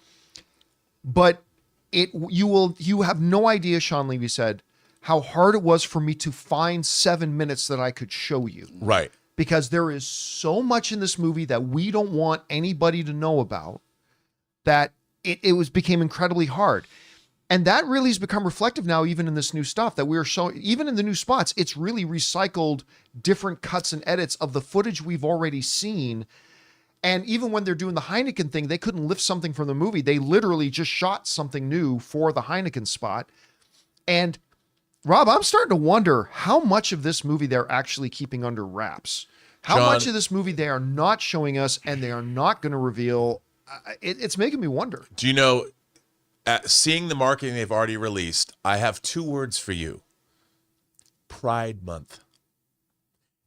But you have no idea, Sean Levy said, how hard it was for me to find 7 minutes that I could show you. Right. Because there is so much in this movie that we don't want anybody to know about, that it became incredibly hard. And that really has become reflective now, even in this new stuff that we're showing, even in the new spots, it's really recycled different cuts and edits of the footage we've already seen. And even when they're doing the Heineken thing, they couldn't lift something from the movie. They literally just shot something new for the Heineken spot. And Rob, I'm starting to wonder how much of this movie they're actually keeping under wraps. How John, much of this movie they are not showing us and they are not going to reveal. It's making me wonder. Do you know, seeing the marketing they've already released, I have 2 words for you. Pride Month.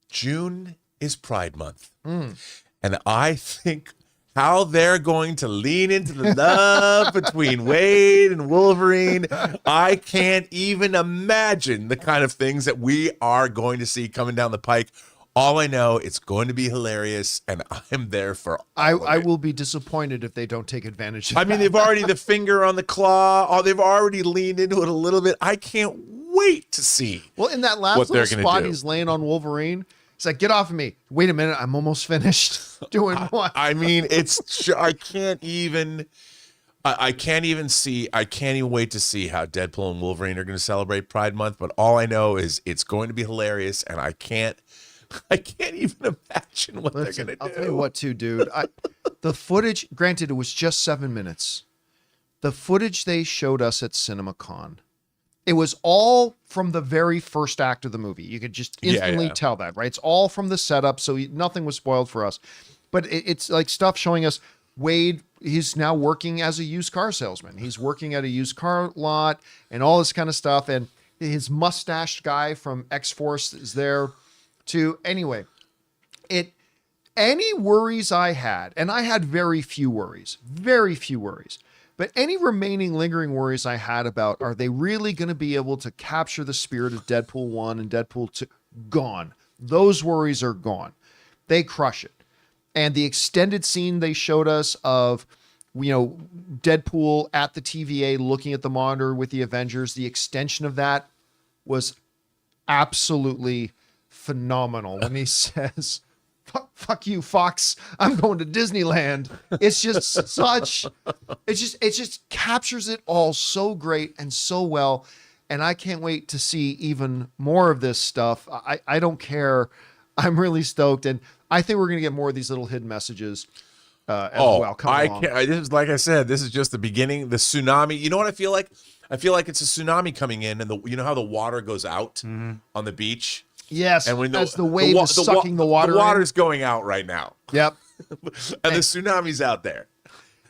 June is Pride Month. And I think how they're going to lean into the love between Wade and Wolverine, I can't even imagine the kind of things that we are going to see coming down the pike. All I know, it's going to be hilarious, and I'm there for all of it. I will be disappointed if they don't take advantage of I mean, they've already the finger on the claw. Oh, they've already leaned into it a little bit. I can't wait to see. Well, in that last what little they're gonna spot, do. He's laying on Wolverine. It's like, get off of me. Wait a minute. I'm almost finished doing what? I mean, I can't even wait to see how Deadpool and Wolverine are going to celebrate Pride Month. But all I know is it's going to be hilarious, and I can't even imagine what they're going to do. I'll tell you what, too, dude. The footage, granted, it was just 7 minutes. The footage they showed us at CinemaCon, it was all from the very first act of the movie. You could just instantly tell that, right? It's all from the setup, so nothing was spoiled for us. But it's like stuff showing us Wade, he's now working as a used car salesman. He's working at a used car lot and all this kind of stuff. And his mustached guy from X-Force is there too. Anyway, any worries I had, and I had very few worries, but any remaining lingering worries I had about, are they really going to be able to capture the spirit of Deadpool 1 and Deadpool 2? Gone. Those worries are gone. They crush it. And the extended scene they showed us of, Deadpool at the TVA looking at the monitor with the Avengers, the extension of that was absolutely phenomenal. When he says, fuck you, Fox, I'm going to Disneyland. It's just it just captures it all so great and so well. And I can't wait to see even more of this stuff. I don't care. I'm really stoked. And I think we're going to get more of these little hidden messages as well. This is, like I said, this is just the beginning. The tsunami. You know what I feel like? I feel like it's a tsunami coming in, and you know how the water goes out on the beach? Yes, and when as the wave is sucking the water. The water's going out right now. Yep. And the tsunami's out there.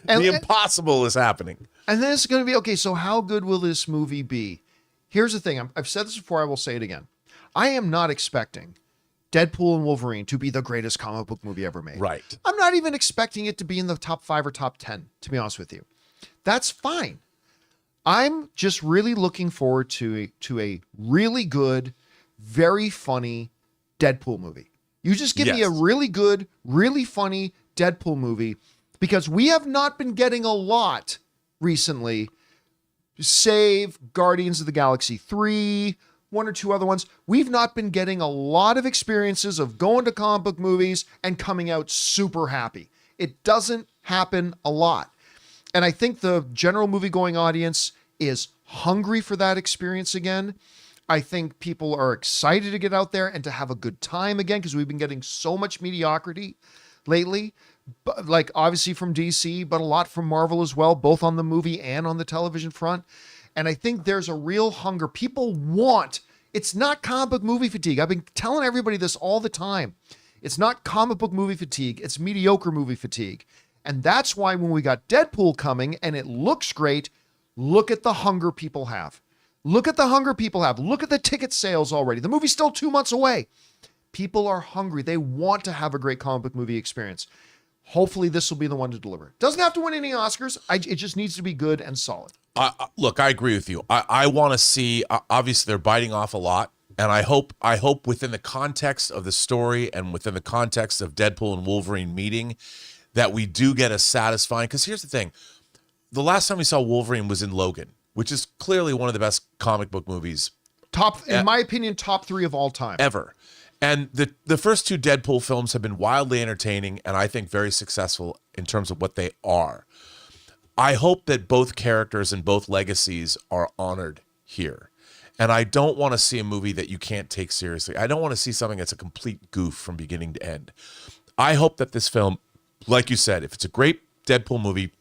And the impossible is happening. And then it's going to be, okay, so how good will this movie be? Here's the thing. I've said this before. I will say it again. I am not expecting Deadpool and Wolverine to be the greatest comic book movie ever made. Right. I'm not even expecting it to be in the top 5 or top 10, to be honest with you. That's fine. I'm just really looking forward to a really good, very funny Deadpool movie. You just give me a really good, really funny Deadpool movie, because we have not been getting a lot recently, save Guardians of the Galaxy 3, 1 or 2 other ones. We've not been getting a lot of experiences of going to comic book movies and coming out super happy. It doesn't happen a lot. And I think the general movie-going audience is hungry for that experience again. I think people are excited to get out there and to have a good time again, because we've been getting so much mediocrity lately but like obviously from DC, but a lot from Marvel as well, both on the movie and on the television front. And I think there's a real hunger. People want, it's not comic book movie fatigue. I've been telling everybody this all the time. It's not comic book movie fatigue. It's mediocre movie fatigue. And that's why when we got Deadpool coming and it looks great, look at the hunger people have. Look at the hunger people have. Look at the ticket sales already. The movie's still 2 months away. People are hungry. They want to have a great comic book movie experience. Hopefully this will be the one to deliver. Doesn't have to win any Oscars. It just needs to be good and solid. Look, I agree with you. I want to see, obviously they're biting off a lot. And I hope within the context of the story and within the context of Deadpool and Wolverine meeting that we do get a satisfying, because here's the thing. The last time we saw Wolverine was in Logan, which is clearly one of the best comic book movies. In my opinion, top 3 of all time. Ever. And the first 2 Deadpool films have been wildly entertaining and I think very successful in terms of what they are. I hope that both characters and both legacies are honored here. And I don't want to see a movie that you can't take seriously. I don't want to see something that's a complete goof from beginning to end. I hope that this film, like you said, if it's a great Deadpool movie,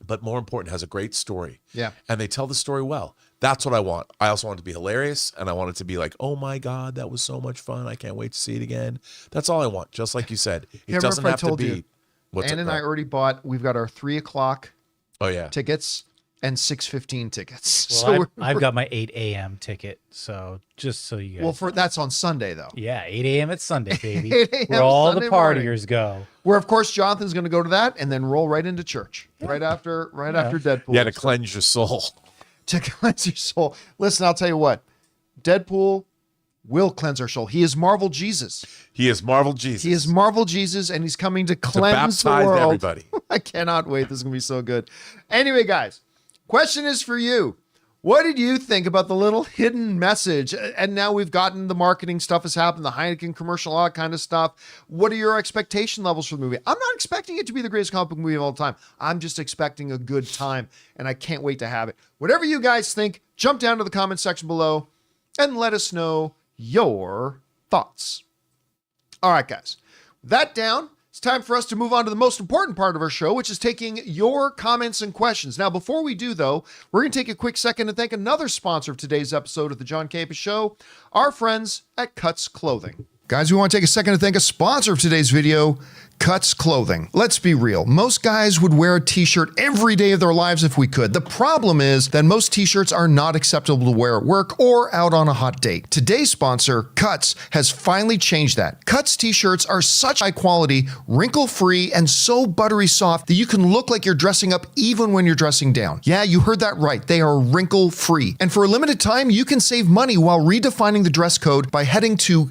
but more important, has a great story. Yeah. And they tell the story well. That's what I want. I also want it to be hilarious, and I want it to be like, oh my God, that was so much fun. I can't wait to see it again. That's all I want, just like you said. It doesn't have to be. Ann and I already bought, we've got our 3 o'clock tickets and 6:15 tickets. Well, So I've got my 8 a.m. ticket, so just so you guys. Well, that's on Sunday though. Yeah, 8 a.m. at Sunday, baby. 8 a.m. Where all Sunday the partiers go. Where of course Jonathan's going to go to that and then roll right into church right after Deadpool. Yeah, to cleanse your soul. To cleanse your soul. Listen, I'll tell you what. Deadpool will cleanse our soul. He is Marvel Jesus. He is Marvel Jesus. He is Marvel Jesus, and he's coming to cleanse the baptize world. everybody. I cannot wait. This is going to be so good. Anyway, guys, question is for you. What did you think about the little hidden message? And now we've gotten the marketing stuff has happened, the Heineken commercial, all that kind of stuff. What are your expectation levels for the movie? I'm not expecting it to be the greatest comic book movie of all time. I'm just expecting a good time, and I can't wait to have it. Whatever you guys think, jump down to the comment section below and let us know your thoughts. All right, guys. With that down, it's time for us to move on to the most important part of our show, which is taking your comments and questions. Now, before we do, though, we're going to take a quick second to thank another sponsor of today's episode of the John Campea Show, our friends at Cuts Clothing. Guys, we want to take a second to thank a sponsor of today's video, Cuts Clothing. Let's be real. Most guys would wear a t-shirt every day of their lives if we could. The problem is that most t-shirts are not acceptable to wear at work or out on a hot date. Today's sponsor, Cuts, has finally changed that. Cuts t-shirts are such high quality, wrinkle-free, and so buttery soft that you can look like you're dressing up even when you're dressing down. Yeah, you heard that right. They are wrinkle-free. And for a limited time, you can save money while redefining the dress code by heading to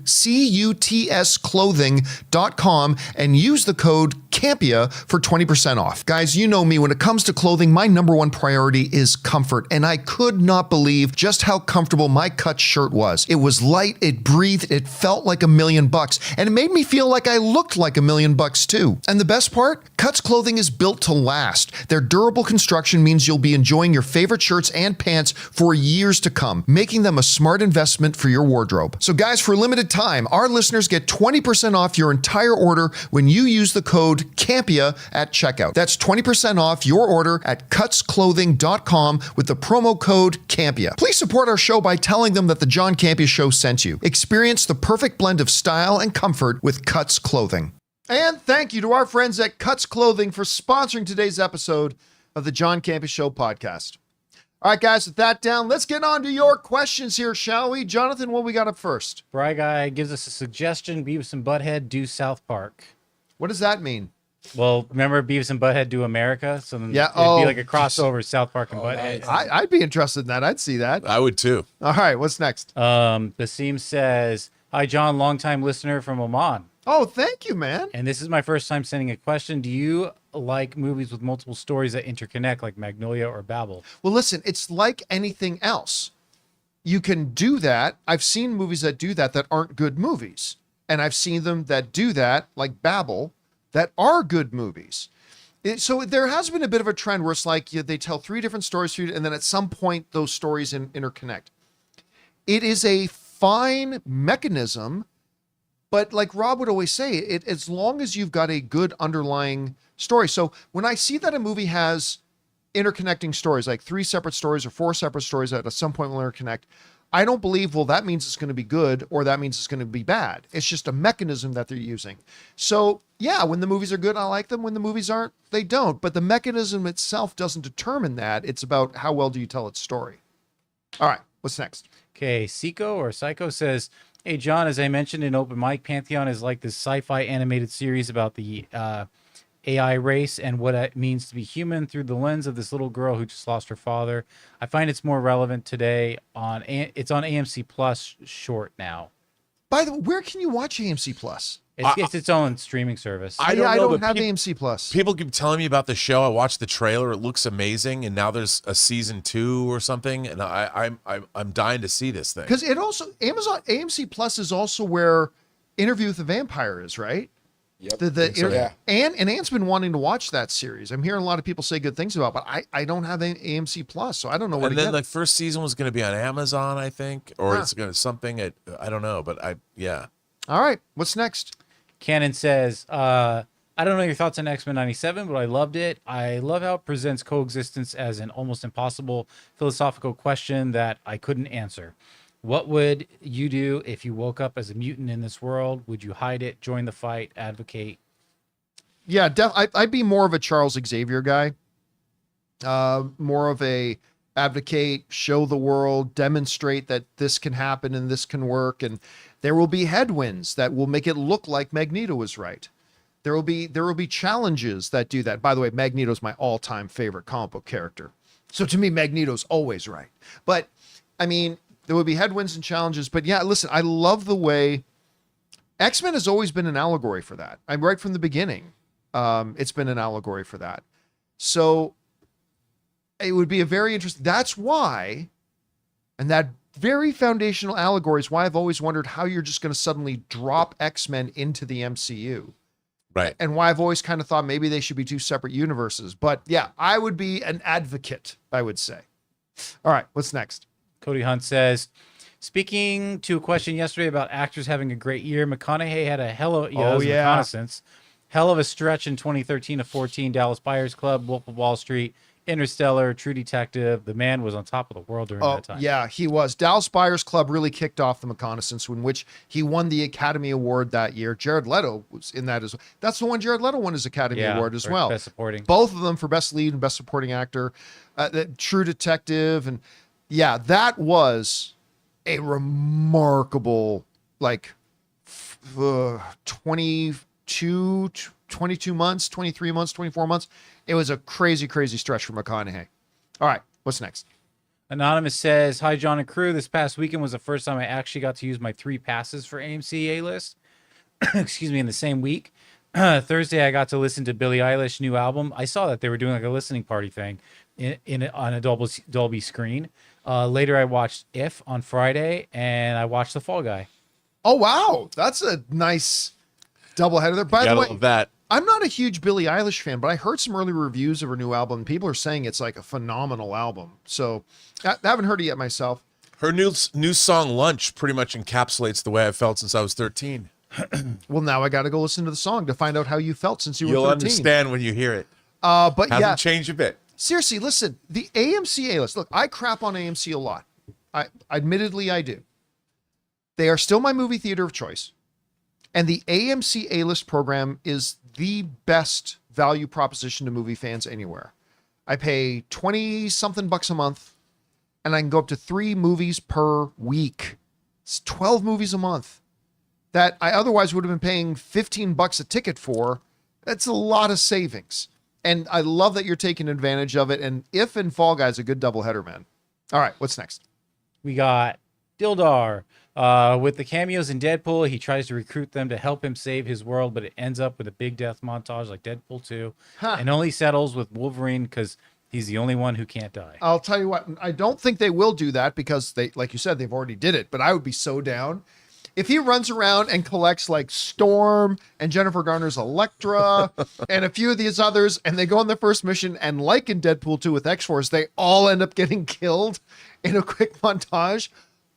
cutsclothing.com and use the code Campea for 20% off. Guys, you know me, when it comes to clothing, my number one priority is comfort, and I could not believe just how comfortable my Cuts shirt was. It was light, it breathed, it felt like $1 million, and it made me feel like I looked like $1 million too. And the best part? Cuts Clothing is built to last. Their durable construction means you'll be enjoying your favorite shirts and pants for years to come, making them a smart investment for your wardrobe. So guys, for a limited time, our listeners get 20% off your entire order when you use the code Campea at checkout. That's 20% off your order at cutsclothing.com with the promo code Campea. Please support our show by telling them that the John Campea Show sent you. Experience the perfect blend of style and comfort with Cuts Clothing. And thank you to our friends at Cuts Clothing for sponsoring today's episode of the John Campea Show podcast. All right, guys, with that down, let's get on to your questions here, shall we? Jonathan, what we got up first? Bry Guy gives us a suggestion. Beavis and Butthead do South Park. What does that mean? Well, remember Beavis and Butthead do America? So then yeah, it'd be like a crossover South Park and Butthead. Nice. I'd be interested in that. I'd see that. I would too. All right, what's next? Basim says, hi, John, longtime listener from Oman. Oh, thank you, man. And this is my first time sending a question. Do you like movies with multiple stories that interconnect, like Magnolia or Babel? Well, listen, it's like anything else. You can do that. I've seen movies that do that aren't good movies. And I've seen them that do that, like Babel, that are good movies. So there has been a bit of a trend where it's like they tell 3 different stories, and then at some point those stories interconnect. It is a fine mechanism But like Rob would always say, as long as you've got a good underlying story. So when I see that a movie has interconnecting stories, like 3 separate stories or 4 separate stories that at some point will interconnect, I don't believe, well, that means it's going to be good or that means it's going to be bad. It's just a mechanism that they're using. So yeah, when the movies are good, I like them. When the movies aren't, they don't. But the mechanism itself doesn't determine that. It's about how well do you tell its story. All right, what's next? Okay, Psycho says, hey, John, as I mentioned in Open Mic, Pantheon is like this sci-fi animated series about the AI race and what it means to be human through the lens of this little girl who just lost her father. I find it's more relevant today. It's on AMC Plus short now. By the way, where can you watch AMC Plus? It's its own streaming service. I don't have AMC Plus. People keep telling me about the show. I watched the trailer; it looks amazing, and now there's a season 2 or something, and I'm dying to see this thing. Because it also AMC Plus is also where Interview with the Vampire is, right? Yep. Yeah. And Ant's been wanting to watch that series. I'm hearing a lot of people say good things about it, but I don't have AMC Plus, so I don't know where to get it. And then the first season was going to be on Amazon, I think, or it's going to something at, I don't know, but yeah. All right, what's next? Cannon says, I don't know your thoughts on X-Men 97, but I loved it. I love how it presents coexistence as an almost impossible philosophical question that I couldn't answer. What would you do if you woke up as a mutant in this world? Would you hide it, join the fight, advocate? Yeah, I'd be more of a Charles Xavier guy. More of a advocate, show the world, demonstrate that this can happen and this can work. And there will be headwinds that will make it look like Magneto is right. There will be challenges that do that. By the way, Magneto's my all-time favorite comic book character. So to me, Magneto's always right. But I mean, there would be headwinds and challenges. But yeah, listen, I love the way X-Men has always been an allegory for that. I'm right from the beginning. It's been an allegory for that. So it would be a very interesting, that's why, and that very foundational allegory is why I've always wondered how you're just going to suddenly drop X-Men into the MCU. Right. And why I've always kind of thought maybe they should be 2 separate universes. But yeah, I would be an advocate, I would say. All right, what's next? Cody Hunt says, speaking to a question yesterday about actors having a great year, McConaughey had a reconnaissance. Hell of a stretch in 2013 to 14, Dallas Buyers Club, Wolf of Wall Street, Interstellar, True Detective. The man was on top of the world during that time. Yeah, he was. Dallas Buyers Club really kicked off the reconnaissance, in which he won the Academy Award that year. Jared Leto was in that as well. That's the one Jared Leto won his Academy Award as well. Best Supporting. Both of them for Best Lead and Best Supporting Actor. True Detective. And yeah, that was a remarkable, 22 months, 23 months, 24 months. It was a crazy, crazy stretch for McConaughey. All right, what's next? Anonymous says, hi, John and crew. This past weekend was the first time I actually got to use my 3 passes for AMC A-List. Excuse me, in the same week. Thursday, I got to listen to Billie Eilish's new album. I saw that they were doing a listening party thing on a Dolby screen. Later, I watched If on Friday, and I watched The Fall Guy. Oh, wow. That's a nice doubleheader there. By the way, love that. I'm not a huge Billie Eilish fan, but I heard some early reviews of her new album. People are saying it's like a phenomenal album. So I haven't heard it yet myself. Her new song Lunch pretty much encapsulates the way I felt since I was 13. Well, now I got to go listen to the song to find out how you felt since you were 13. You'll understand when you hear it. But Hasn't changed a bit. Seriously, listen, the AMC A-List. Look, I crap on AMC a lot. Admittedly, I do. They are still my movie theater of choice. And the AMC A-List program is the best value proposition to movie fans anywhere. I pay 20-something bucks a month, and I can go up to 3 movies per week. It's 12 movies a month that I otherwise would have been paying 15 bucks a ticket for. That's a lot of savings. And I love that you're taking advantage of it. And If and Fall Guy is a good doubleheader, man. All right, what's next? We got Dildar. With the cameos in Deadpool, he tries to recruit them to help him save his world, but it ends up with a big death montage like Deadpool 2, and only settles with Wolverine because he's the only one who can't die. I'll tell you what, I don't think they will do that because they, like you said, they've already did it, but I would be so down. If he runs around and collects like Storm and Jennifer Garner's Elektra and a few of these others, and they go on their first mission, and like in Deadpool 2 with X-Force, they all end up getting killed in a quick montage,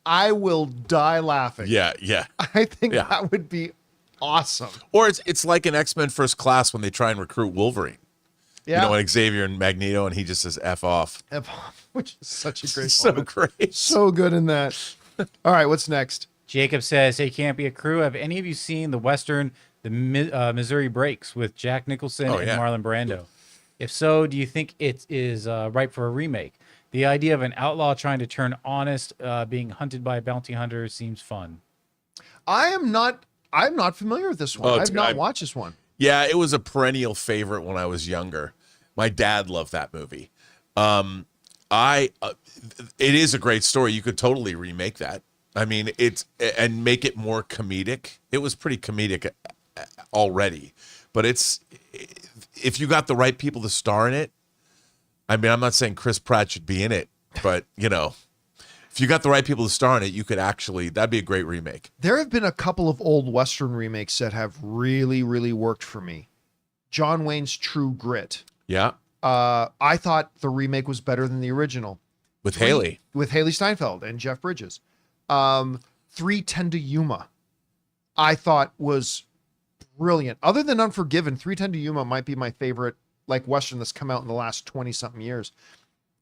I will die laughing. Yeah. I think that would be awesome. Or it's like an X-Men First Class when they try and recruit Wolverine. Yeah. You know, when Xavier and Magneto, and he just says F off. Which is such a great So moment. great. So good in that. All right, what's next? Jacob says, "Hey, Campea Crew, have any of you seen the Western, The Missouri Breaks with Jack Nicholson and Marlon Brando? If so, do you think it is ripe for a remake? The idea of an outlaw trying to turn honest, being hunted by a bounty hunter seems fun." I'm not familiar with this one. I've not watched this one. Yeah, it was a perennial favorite when I was younger. My dad loved that movie. It is a great story. You could totally remake that. I mean, and make it more comedic. It was pretty comedic already, but if you got the right people to star in it. I mean, I'm not saying Chris Pratt should be in it, but you know, if you got the right people to star in it, you could that'd be a great remake. There have been a couple of old Western remakes that have really, really worked for me. John Wayne's True Grit. Yeah. I thought the remake was better than the original. With Haley Steinfeld and Jeff Bridges. 3:10 to Yuma, I thought was brilliant. Other than Unforgiven, 3:10 to Yuma might be my favorite like Western that's come out in the last 20 something years.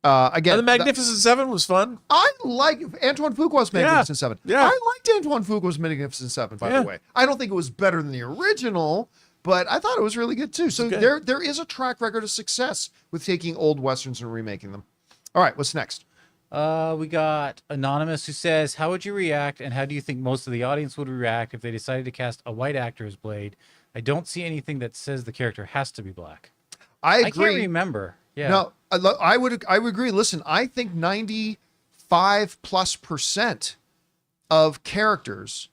Again, and the Magnificent Seven was fun. I like Antoine Fuqua's Magnificent Seven. Yeah. I liked Antoine Fuqua's Magnificent Seven, by the way. I don't think it was better than the original, but I thought it was really good too. So there is a track record of success with taking old Westerns and remaking them. All right, what's next? We got Anonymous who says, "How would you react, and how do you think most of the audience would react if they decided to cast a white actor as Blade? I don't see anything that says the character has to be black." I agree. I can't remember. Yeah. No, I would agree. Listen, I think 95+% of characters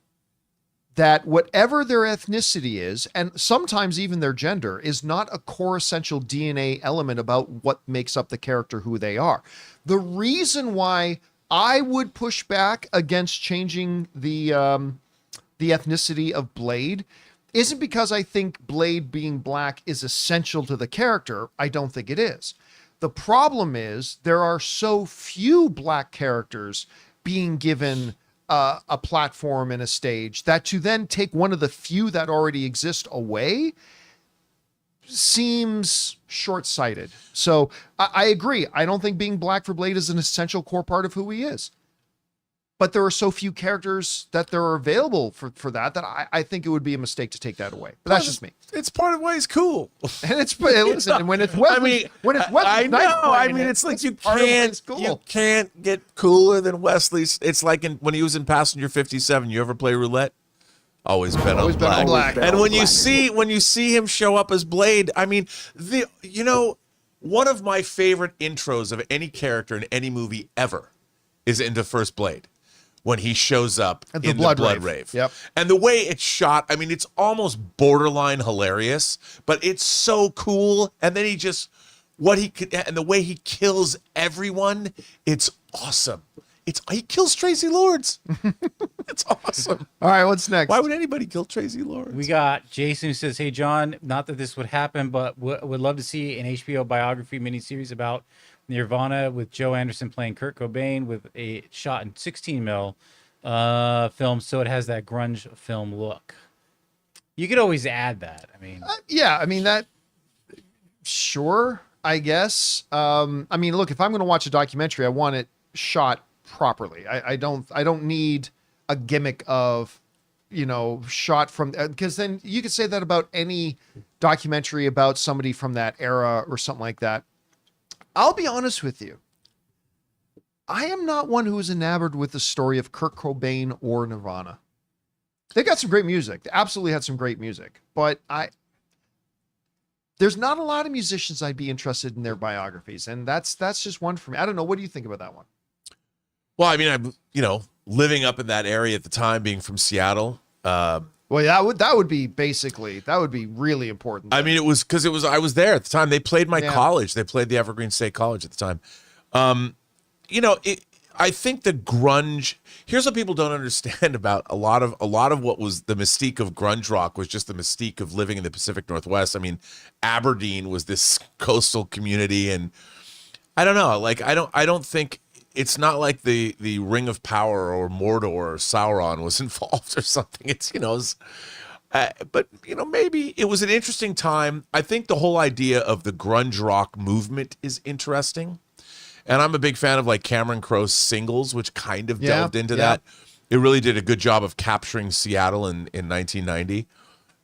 that whatever their ethnicity is, and sometimes even their gender, is not a core essential DNA element about what makes up the character who they are. The reason why I would push back against changing the ethnicity of Blade isn't because I think Blade being black is essential to the character. I don't think it is. The problem is there are so few black characters being given a platform and a stage that to then take one of the few that already exist away seems short-sighted. So I agree. I don't think being black for Blade is an essential core part of who he is. But there are so few characters that there are available for that I think it would be a mistake to take that away. But that's just me. It's part of why he's cool. And listen, when it's Wesley, I know. I mean, it's like you can't get cooler than Wesley. It's like when he was in Passenger 57. You ever play roulette? Always bet on black. And when you see him show up as Blade, I mean, one of my favorite intros of any character in any movie ever is into First Blade. When he shows up in the Blood Rave. Yep. And the way it's shot, I mean, it's almost borderline hilarious, but it's so cool. And then and the way he kills everyone, it's awesome. He kills Tracy Lords. It's awesome. All right, what's next? Why would anybody kill Tracy Lords? We got Jason who says, "Hey, John, not that this would happen, but would love to see an HBO biography miniseries about Nirvana with Joe Anderson playing Kurt Cobain with a shot in 16 mil film, so it has that grunge film look." You could always add that. I mean, sure, I guess. I mean, look, if I'm going to watch a documentary, I want it shot properly. I don't need a gimmick of, shot from, because then you could say that about any documentary about somebody from that era or something like that. I'll be honest with you. I am not one who is enamored with the story of Kurt Cobain or Nirvana. They got some great music. They absolutely had some great music. But there's not a lot of musicians I'd be interested in their biographies. And that's just one for me. I don't know. What do you think about that one? Well, I mean, I'm, living up in that area at the time, being from Seattle. Well, yeah, that would be really important. I mean, I was there at the time. They played my college. They played the Evergreen State College at the time. I think the grunge, here's what people don't understand about a lot of what was the mystique of grunge rock was just the mystique of living in the Pacific Northwest. I mean, Aberdeen was this coastal community, and I don't know, like, I don't think it's not like the Ring of Power or Mordor or Sauron was involved or something. It's, But maybe it was an interesting time. I think the whole idea of the grunge rock movement is interesting, and I'm a big fan of like Cameron Crowe's Singles, which kind of delved into that. It really did a good job of capturing Seattle in 1990.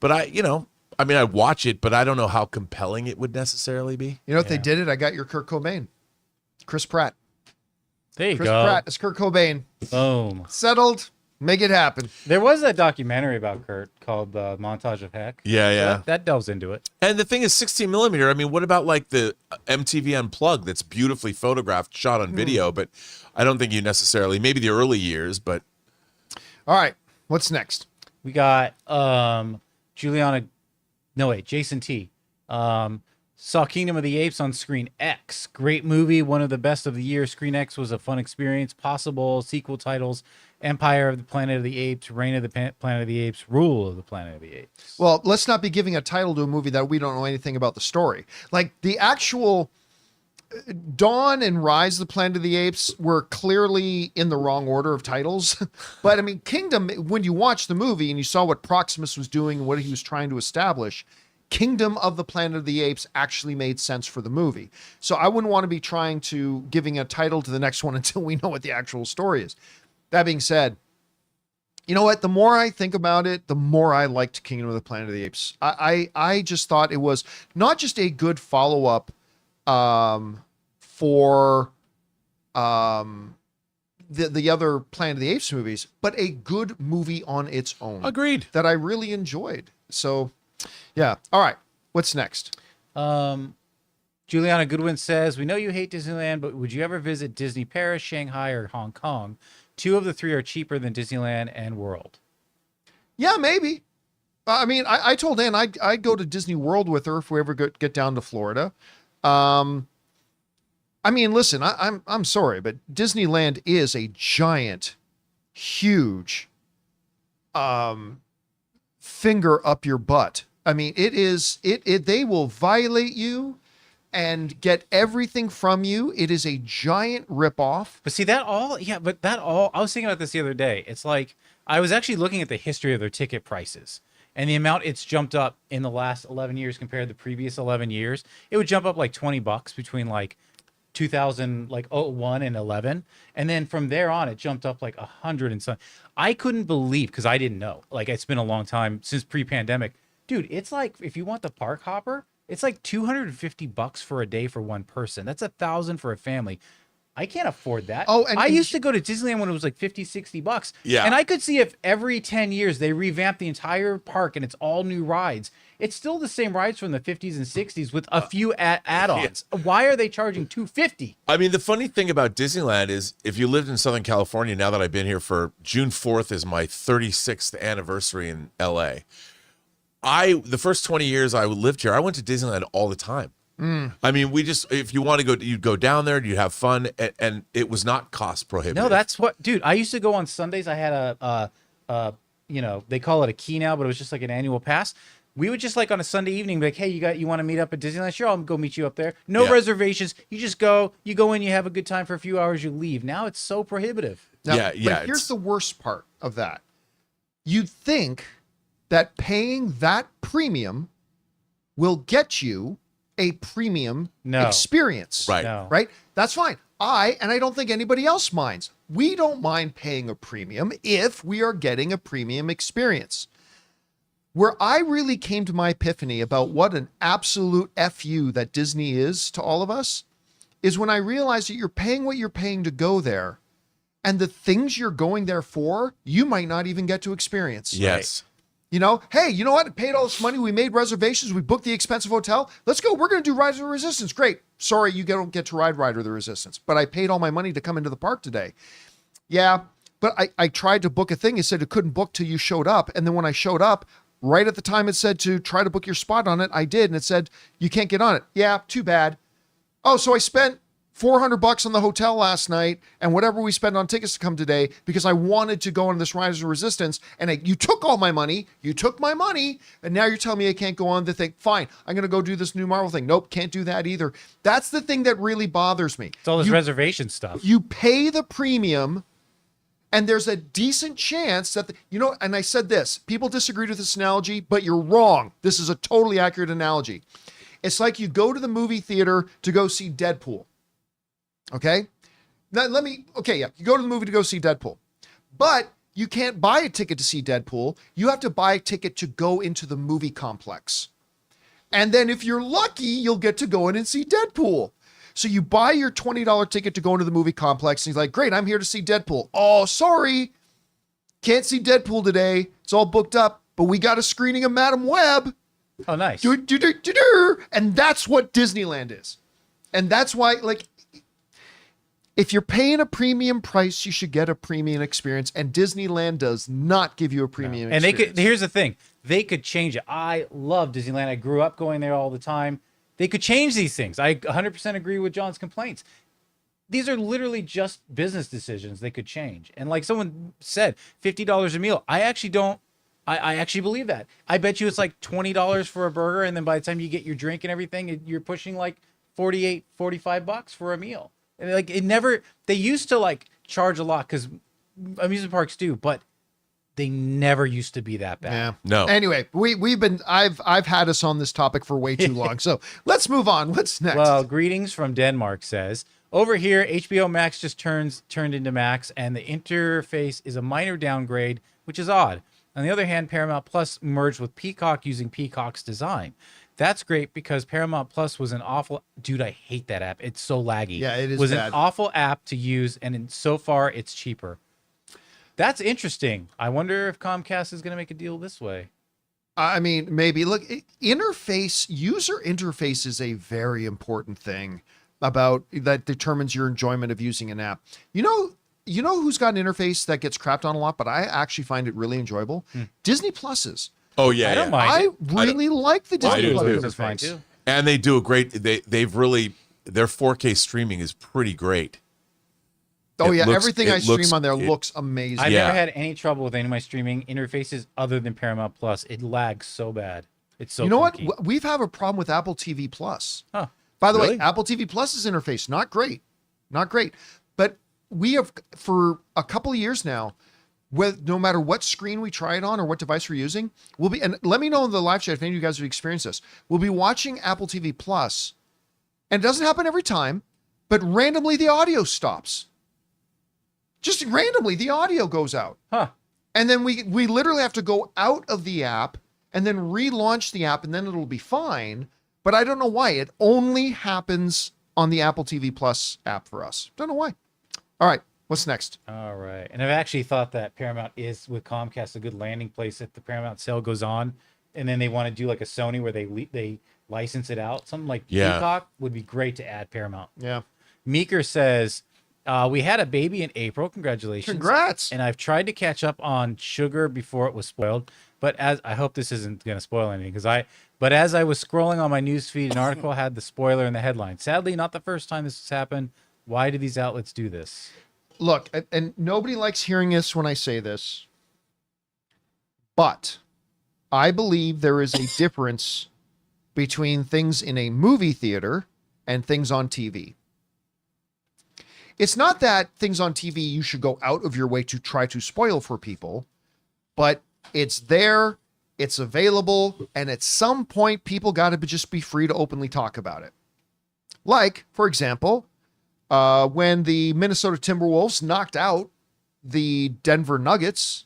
But I'd watch it, but I don't know how compelling it would necessarily be. You know if they did it, I got your Kurt Cobain. Chris Pratt. There you Chris go. Pratt is Kurt Cobain. Boom. Settled. Make it happen. There was that documentary about Kurt called Montage of Heck. Yeah. That delves into it. And the thing is 16 millimeter. I mean, what about like the MTV Unplugged that's beautifully photographed, shot on video, but I don't think you necessarily, maybe the early years, but. All right. What's next? We got Jason T. Saw Kingdom of the Apes on Screen X. Great movie, one of the best of the year. Screen X was a fun experience. Possible sequel titles: Empire of the Planet of the Apes, Reign of the Planet of the Apes, Rule of the Planet of the Apes. Well, let's not be giving a title to a movie that we don't know anything about the story. Like the actual Dawn and Rise of the Planet of the Apes were clearly in the wrong order of titles. But I mean, Kingdom, when you watch the movie and you saw what Proximus was doing and what he was trying to establish, Kingdom of the Planet of the Apes actually made sense for the movie. So I wouldn't want to be trying to giving a title to the next one until we know what the actual story is. That being said, you know what? The more I think about it, the more I liked Kingdom of the Planet of the Apes. I just thought it was not just a good follow-up for the other Planet of the Apes movies, but a good movie on its own. Agreed. That I really enjoyed. So, yeah. All right. What's next? Juliana Goodwin says, we know you hate Disneyland, but would you ever visit Disney Paris, Shanghai, or Hong Kong? 2 of the 3 are cheaper than Disneyland and World. Yeah, maybe. I mean, I told Ann I'd go to Disney World with her if we ever get down to Florida. I mean, listen, I'm sorry, but Disneyland is a giant, huge finger up your butt. I mean, they will violate you and get everything from you. It is a giant ripoff. But see, I was thinking about this the other day. It's like, I was actually looking at the history of their ticket prices and the amount it's jumped up in the last 11 years compared to the previous 11 years. It would jump up like $20 between like 2001 and 11. And then from there on, it jumped up like 100 and something. I couldn't believe, because I didn't know, like it's been a long time since pre-pandemic. Dude, it's like, if you want the park hopper, it's like $250 for a day for one person. That's $1,000 for a family. I can't afford that. Oh, and I used to go to Disneyland when it was like $50-$60. Yeah. And I could see if every 10 years they revamp the entire park and it's all new rides. It's still the same rides from the 50s and 60s with a few add-ons. Yeah. Why are they charging $250? I mean, the funny thing about Disneyland is if you lived in Southern California, now that I've been here for June 4th is my 36th anniversary in LA. The first 20 years I lived here, I went to Disneyland all the time. I mean, if you want to go, you'd go down there, you'd have fun, and it was not cost prohibitive. No, that's what, dude, I used to go on Sundays. I had they call it a key now, but it was just like an annual pass. We would just like on a Sunday evening be like, hey, you want to meet up at Disneyland? Sure, I'll go meet you up there. No reservations. You just go, you go in, you have a good time for a few hours, you leave. Now it's so prohibitive. Now, yeah. But here's the worst part of that. You'd think that paying that premium will get you a premium experience. Right. No. Right? That's fine. I don't think anybody else minds. We don't mind paying a premium if we are getting a premium experience. Where I really came to my epiphany about what an absolute FU that Disney is to all of us is when I realized that you're paying what you're paying to go there, and the things you're going there for, you might not even get to experience. Yes. Right? You know, hey, you know what? I paid all this money. We made reservations. We booked the expensive hotel. Let's go. We're going to do Rise of the Resistance. Great. Sorry, you don't get to ride Rider of the Resistance. But I paid all my money to come into the park today. Yeah, but I tried to book a thing. It said it couldn't book till you showed up. And then when I showed up, right at the time it said to try to book your spot on it, I did. And it said, you can't get on it. Yeah, too bad. Oh, so I spent $400 on the hotel last night and whatever we spent on tickets to come today because I wanted to go on this Rise of Resistance, and you took all my money, and now you're telling me I can't go on the thing. Fine, I'm going to go do this new Marvel thing. Nope, can't do that either. That's the thing that really bothers me. It's all this reservation stuff. You pay the premium, And there's a decent chance that, and I said this, people disagreed with this analogy, but you're wrong. This is a totally accurate analogy. It's like you go to the movie theater to go see Deadpool. Okay? Now, you go to the movie to go see Deadpool. But you can't buy a ticket to see Deadpool. You have to buy a ticket to go into the movie complex. And then if you're lucky, you'll get to go in and see Deadpool. So you buy your $20 ticket to go into the movie complex, and he's like, great, I'm here to see Deadpool. Oh, sorry. Can't see Deadpool today. It's all booked up, but we got a screening of Madam Web. Oh, nice. And that's what Disneyland is. And that's why, if you're paying a premium price, you should get a premium experience. And Disneyland does not give you a premium experience. And here's the thing. They could change it. I love Disneyland. I grew up going there all the time. They could change these things. I 100% agree with John's complaints. These are literally just business decisions they could change. And like someone said, $50 a meal. I actually believe that. I bet you it's like $20 for a burger. And then by the time you get your drink and everything, you're pushing like $48, $45 for a meal. And they used to charge a lot because amusement parks do, but they never used to be that bad. Yeah. No. Anyway, I've had us on this topic for way too long. So let's move on. What's next? Well, greetings from Denmark says, over here, HBO Max just turned into Max, and the interface is a minor downgrade, which is odd. On the other hand, Paramount Plus merged with Peacock using Peacock's design. That's great because Paramount Plus was an awful... Dude, I hate that app. It's so laggy. Yeah, it is was bad. An awful app to use, and so far, it's cheaper. That's interesting. I wonder if Comcast is going to make a deal this way. I mean, maybe. Look, user interface is a very important thing that determines your enjoyment of using an app. You know who's got an interface that gets crapped on a lot, but I actually find it really enjoyable? Disney Pluses. Oh yeah, I don't mind. I really like the Disney Plus It's fine interface. too. And they do a great. They've really, their 4K streaming is pretty great. Oh yeah, everything I stream on there looks amazing. I've never had any trouble with any of my streaming interfaces other than Paramount Plus. It lags so bad. It's so. You know clunky. what? We've had a problem with Apple TV Plus. Huh. By the way, Really? Apple TV Plus's interface not great. But we have for a couple of years now, no matter what screen we try it on or what device we're using, and let me know in the live chat if any of you guys have experienced this. We'll be watching Apple TV Plus, and it doesn't happen every time, but randomly the audio stops. Just randomly, the audio goes out. Huh. And then we literally have to go out of the app and then relaunch the app, and then it'll be fine. But I don't know why. It only happens on the Apple TV Plus app for us. Don't know why. All right. What's next? All right. And I've actually thought that Paramount is, with Comcast, a good landing place if the Paramount sale goes on, and then they want to do like a Sony where they license it out. Something like Peacock would be great to add Paramount. Yeah. Meeker says, we had a baby in April. Congratulations. Congrats. And I've tried to catch up on Sugar before it was spoiled. But I hope this isn't going to spoil anything, but as I was scrolling on my news feed, an article had the spoiler in the headline. Sadly, not the first time this has happened. Why do these outlets do this? Look, and nobody likes hearing this when I say this, but I believe there is a difference between things in a movie theater and things on TV. It's not that things on TV you should go out of your way to try to spoil for people, but it's there, it's available, and at some point people got to just be free to openly talk about it. Like, for example, when the Minnesota Timberwolves knocked out the Denver Nuggets,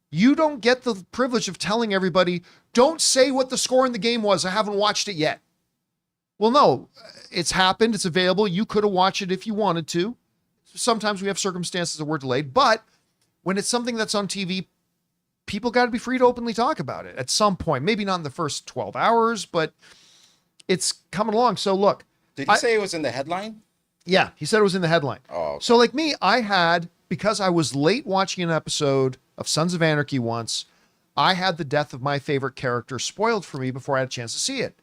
you don't get the privilege of telling everybody, don't say what the score in the game was. I haven't watched it yet. Well, no, it's happened. It's available. You could have watched it if you wanted to. Sometimes we have circumstances that were delayed, but when it's something that's on TV, people got to be free to openly talk about it at some point. Maybe not in the first 12 hours, but it's coming along. So look. Did he say it was in the headline? Yeah, he said it was in the headline. Oh, okay. So like me, because I was late watching an episode of Sons of Anarchy once, I had the death of my favorite character spoiled for me before I had a chance to see it.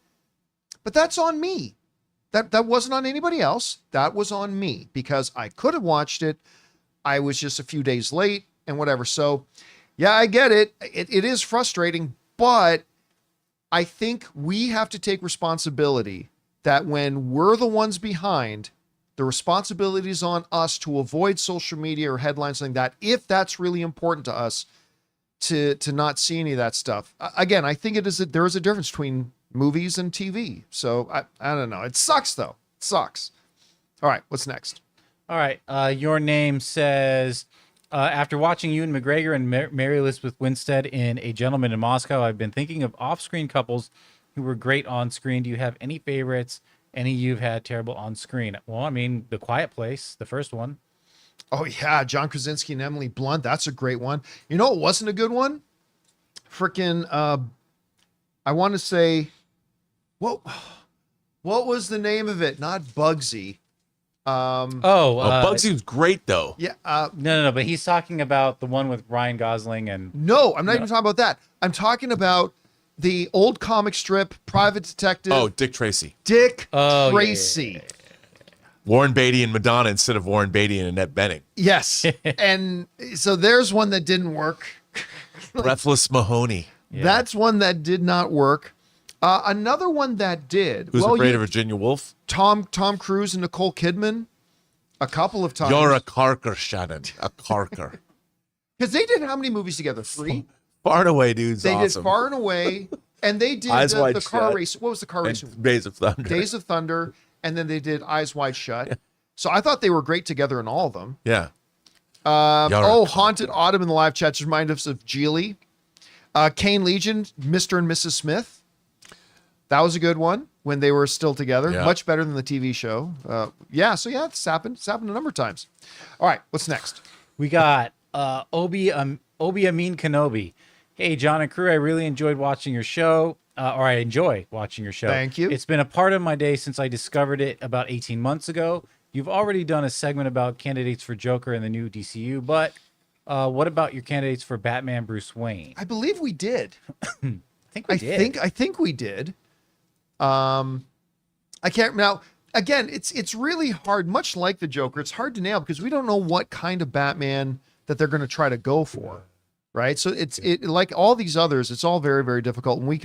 But that's on me. That wasn't on anybody else. That was on me because I could have watched it. I was just a few days late and whatever. So yeah, I get it. It is frustrating, but I think we have to take responsibility that when we're the ones behind, The responsibility is on us to avoid social media or headlines like that, if that's really important to us, to not see any of that stuff. Again, I think there is a difference between movies and TV. So I don't know. It sucks though. It sucks. All right, what's next? All right. Your name says, after watching Ewan McGregor and Mary Elizabeth Winstead in A Gentleman in Moscow, I've been thinking of off-screen couples who were great on screen. Do you have any favorites? Any you've had terrible on screen? Well, I mean, The Quiet Place, the first one. Oh yeah, John Krasinski and Emily Blunt. That's a great one. You know, it wasn't a good one. Freaking, I want to say, what was the name of it? Not Bugsy. Bugsy was great though. Yeah. No. But he's talking about the one with Ryan Gosling and. No, I'm not even talking about that. I'm talking about the old comic strip, Private Detective. Oh, Dick Tracy. Dick Oh, Tracy. yeah. Warren Beatty and Madonna instead of Warren Beatty and Annette Bening. Yes. And so there's one that didn't work. Breathless Mahoney. Yeah. That's one that did not work. Another one that did. Who's Afraid of Virginia Woolf? Tom Cruise and Nicole Kidman. A couple of times. You're a Carker, Shannon. A Carker. Because they did how many movies together? 3? Far and Away, dude's They awesome. did Far and Away. And they did Eyes Wide the car Shut. race. What was the car race? And Days of Thunder. Days of Thunder. And then they did Eyes Wide Shut. So I thought they were great together in all of them. Yeah. Haunted Autumn in the live chat just remind us of Geely. Kane Legion, Mr. and Mrs. Smith. That was a good one when they were still together. Yeah. Much better than the TV show. It's happened. It's happened a number of times. All right, what's next? We got Obi Amin Kenobi. Hey, John and crew, I really enjoyed watching your show. I enjoy watching your show. Thank you. It's been a part of my day since I discovered it about 18 months ago. You've already done a segment about candidates for Joker in the new DCU, but what about your candidates for Batman Bruce Wayne? I believe we did. I think we did. I think we did. I can't now. Again, it's really hard. Much like the Joker, it's hard to nail because we don't know what kind of Batman that they're going to try to go for, right? So it's like all these others. It's all very, very difficult, and we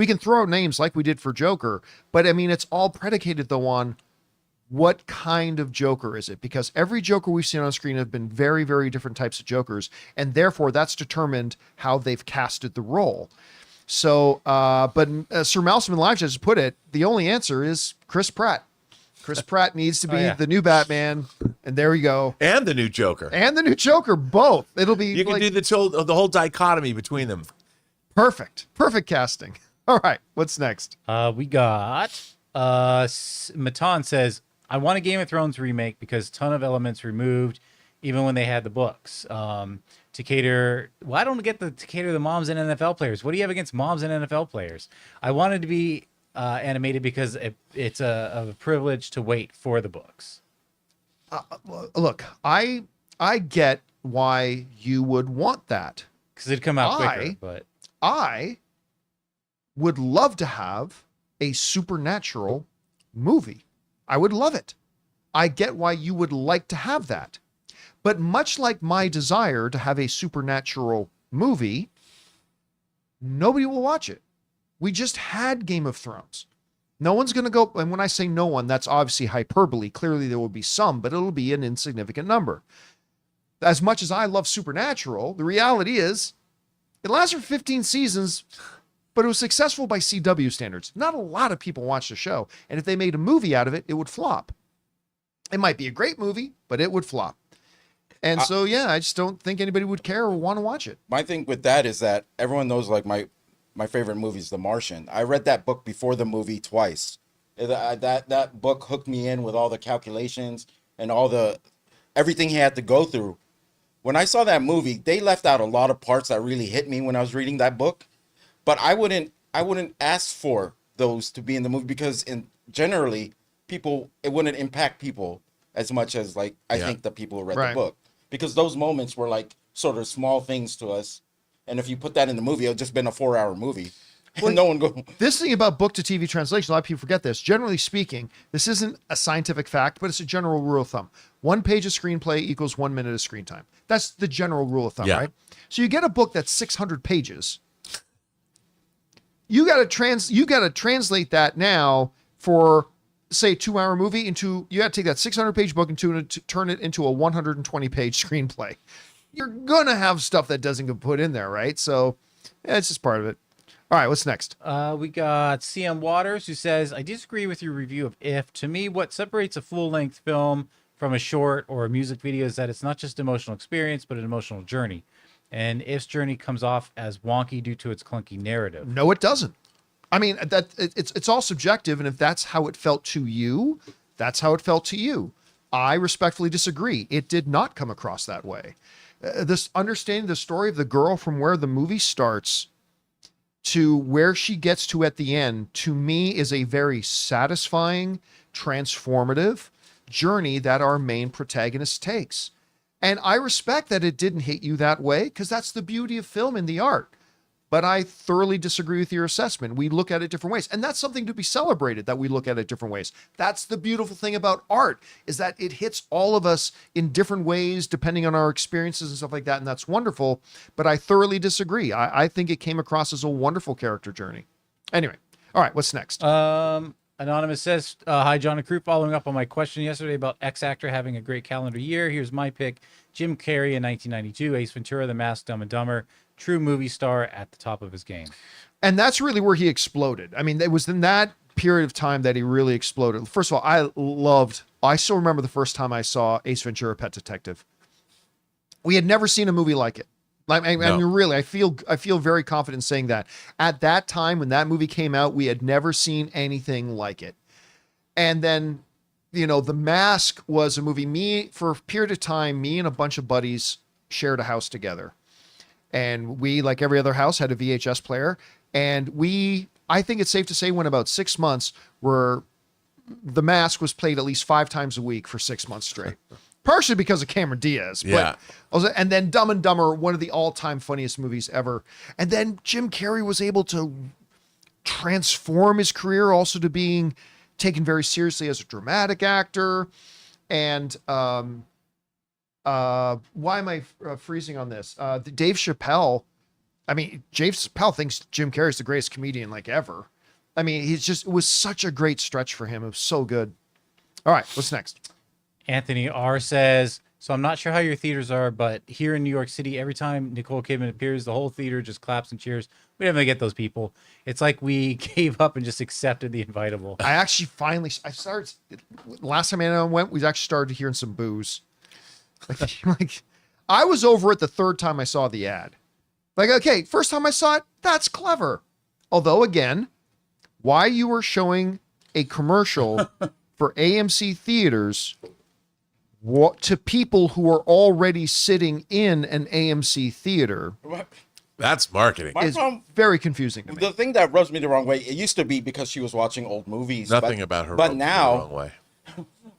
can throw out names like we did for Joker, but I mean it's all predicated though on what kind of Joker is it? Because every Joker we've seen on screen have been very, very different types of Jokers, and therefore that's determined how they've casted the role. So, but Sir Malcolm in Live just put it, the only answer is Chris Pratt. Chris Pratt needs to be the new Batman, and there we go. And the new Joker. And the new Joker, both. It'll be You can do the whole dichotomy between them. Perfect casting. All right, what's next? We got Matan says, I want a Game of Thrones remake because a ton of elements removed, even when they had the books. To cater, I don't get to cater the moms and NFL players. What do you have against moms and NFL players? I wanted to be animated because it's a privilege to wait for the books. Look, I get why you would want that. Because it'd come out quicker, but I would love to have a supernatural movie. I would love it. I get why you would like to have that. But much like my desire to have a supernatural movie, nobody will watch it. We just had Game of Thrones. No one's going to go, and when I say no one, that's obviously hyperbole. Clearly there will be some, but it'll be an insignificant number. As much as I love Supernatural, the reality is it lasted for 15 seasons, but it was successful by CW standards. Not a lot of people watched the show, and if they made a movie out of it, it would flop. It might be a great movie, but it would flop. And so, I just don't think anybody would care or want to watch it. My thing with that is that everyone knows, like, my favorite movie is The Martian. I read that book before the movie twice. That book hooked me in with all the calculations and everything he had to go through. When I saw that movie, they left out a lot of parts that really hit me when I was reading that book. But I wouldn't ask for those to be in the movie because generally it wouldn't impact people as much as I think the people who read the book, because those moments were like sort of small things to us. And if you put that in the movie, it'll just been a 4-hour movie. Well, no one go. This thing about book to TV translation, a lot of people forget this. Generally speaking, this isn't a scientific fact, but it's a general rule of thumb. 1 page of screenplay equals 1 minute of screen time. That's the general rule of thumb, right? So you get a book that's 600 pages. You got to translate that now for say 2-hour movie you got to take that 600-page book and turn it into a 120-page screenplay. You're gonna have stuff that doesn't get put in there, right? So yeah, it's just part of it. All right, what's next? We got CM Waters, who says, I disagree with your review of If. To me, what separates a full-length film from a short or a music video is that it's not just emotional experience, but an emotional journey. And If's journey comes off as wonky due to its clunky narrative. No, it doesn't. I mean, it's all subjective, and if that's how it felt to you, that's how it felt to you. I respectfully disagree. It did not come across that way. This understanding the story of the girl from where the movie starts to where she gets to at the end, to me, is a very satisfying, transformative journey that our main protagonist takes. And I respect that it didn't hit you that way, because that's the beauty of film and the art. But I thoroughly disagree with your assessment. We look at it different ways. And that's something to be celebrated, that we look at it different ways. That's the beautiful thing about art, is that it hits all of us in different ways, depending on our experiences and stuff like that. And that's wonderful. But I thoroughly disagree. I think it came across as a wonderful character journey. Anyway. All right. What's next? Anonymous says, hi, John and crew. Following up on my question yesterday about X-Actor having a great calendar year, here's my pick. Jim Carrey in 1992, Ace Ventura, The Masked Dumb and Dumber. True movie star at the top of his game. And that's really where he exploded. I mean, it was in that period of time that he really exploded. First of all, I still remember the first time I saw Ace Ventura: Pet Detective. We had never seen a movie like it. I mean, really, I feel very confident saying that. At that time, when that movie came out, we had never seen anything like it. And then, The Mask was a movie. For a period of time, me and a bunch of buddies shared a house together. And we, like every other house, had a VHS player. And I think it's safe to say, went about 6 months where The Mask was played at least 5 times a week for 6 months straight. Partially because of Cameron Diaz. Yeah. And then Dumb and Dumber, one of the all-time funniest movies ever. And then Jim Carrey was able to transform his career also to being taken very seriously as a dramatic actor. And why am I freezing on this? Dave Chappelle. I mean, Dave Chappelle thinks Jim Carrey's the greatest comedian ever. I mean, it was such a great stretch for him. It was so good. All right, what's next? Anthony R says, so I'm not sure how your theaters are, but here in New York City, every time Nicole Kidman appears, the whole theater just claps and cheers. We never get those people. It's like we gave up and just accepted the inevitable. I actually last time I went, we actually started hearing some boos. I was over it the third time I saw the ad. Okay, first time I saw it, that's clever. Although, again, why you were showing a commercial for AMC theaters to people who are already sitting in an AMC theater. That's marketing. Is very confusing to me. The thing that rubs me the wrong way, it used to be because she was watching old movies. Nothing about her. But the now, wrong way.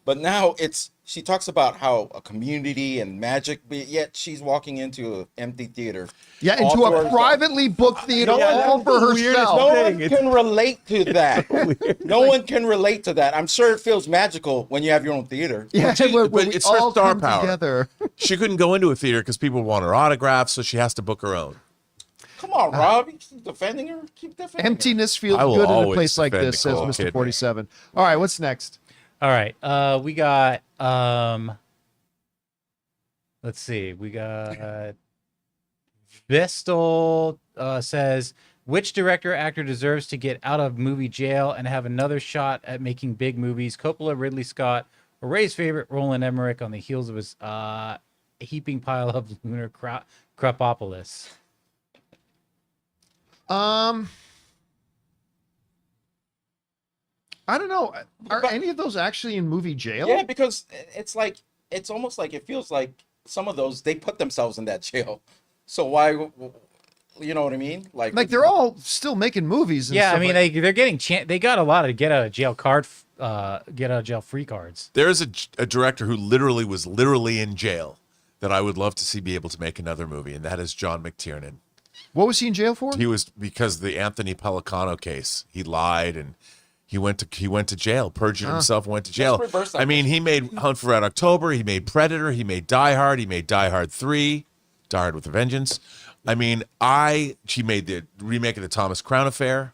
But now she talks about how a community and magic, but yet she's walking into an empty theater. Yeah, into a privately booked theater all for herself. No one can relate to that. No one can relate to that. I'm sure it feels magical when you have your own theater. Yeah, but it's her star power. Together. She couldn't go into a theater because people want her autograph, so she has to book her own. Come on, Rob. You keep defending her. Keep defending Emptiness feels good in a place like this, says Mr. 47. All right, what's next? All right. We got let's see. We got Vestal says, which director actor deserves to get out of movie jail and have another shot at making big movies? Coppola, Ridley Scott, or Ray's favorite, Roland Emmerich, on the heels of his heaping pile of lunar Crapopolis? I don't know. Are any of those actually in movie jail? Yeah, because it's almost like it feels like some of those, they put themselves in that jail. So why, you know what I mean? Like they're all still making movies. And yeah, I mean, like, they're getting they got a lot of get out of jail free cards. There's a director who was literally in jail that I would love to see be able to make another movie, and that is John McTiernan. What was he in jail for? He was because of the Anthony Pellicano case. He lied and he went to jail, perjured himself, went to jail. I mean, he made Hunt for Red October, he made Predator, he made Die Hard, he made Die Hard 3, Die Hard with a Vengeance. I mean, she made the remake of the Thomas Crown Affair.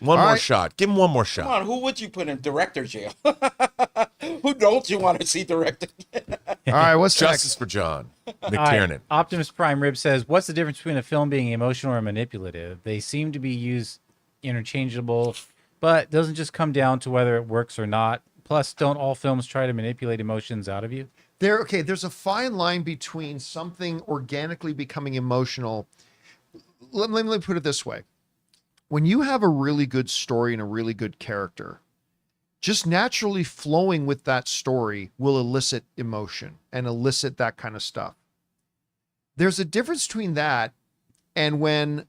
One All more right. shot. Give him one more shot. Come on, who would you put in director jail? Who don't you want to see director? All right, what's Justice next? for John All McTiernan. right. Optimus Prime Rib says, what's the difference between a film being emotional or manipulative? They seem to be used interchangeable, but it doesn't just come down to whether it works or not. Plus, don't all films try to manipulate emotions out of you? There's a fine line between something organically becoming emotional. Let me put it this way. When you have a really good story and a really good character, just naturally flowing with that story will elicit emotion and elicit that kind of stuff. There's a difference between that and when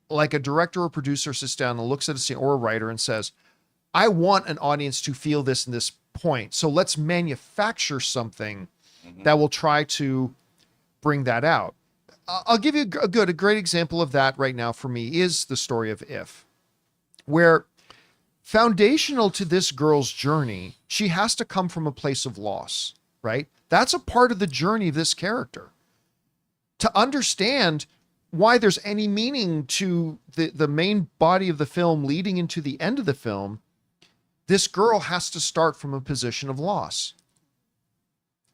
like a director or producer sits down and looks at a scene, or a writer, and says, I want an audience to feel this and this point. So let's manufacture something that will try to bring that out. I'll give you a great example of that right now for me is the story of If, where foundational to this girl's journey, she has to come from a place of loss, right? That's a part of the journey of this character. To understand why there's any meaning to the main body of the film leading into the end of the film, this girl has to start from a position of loss.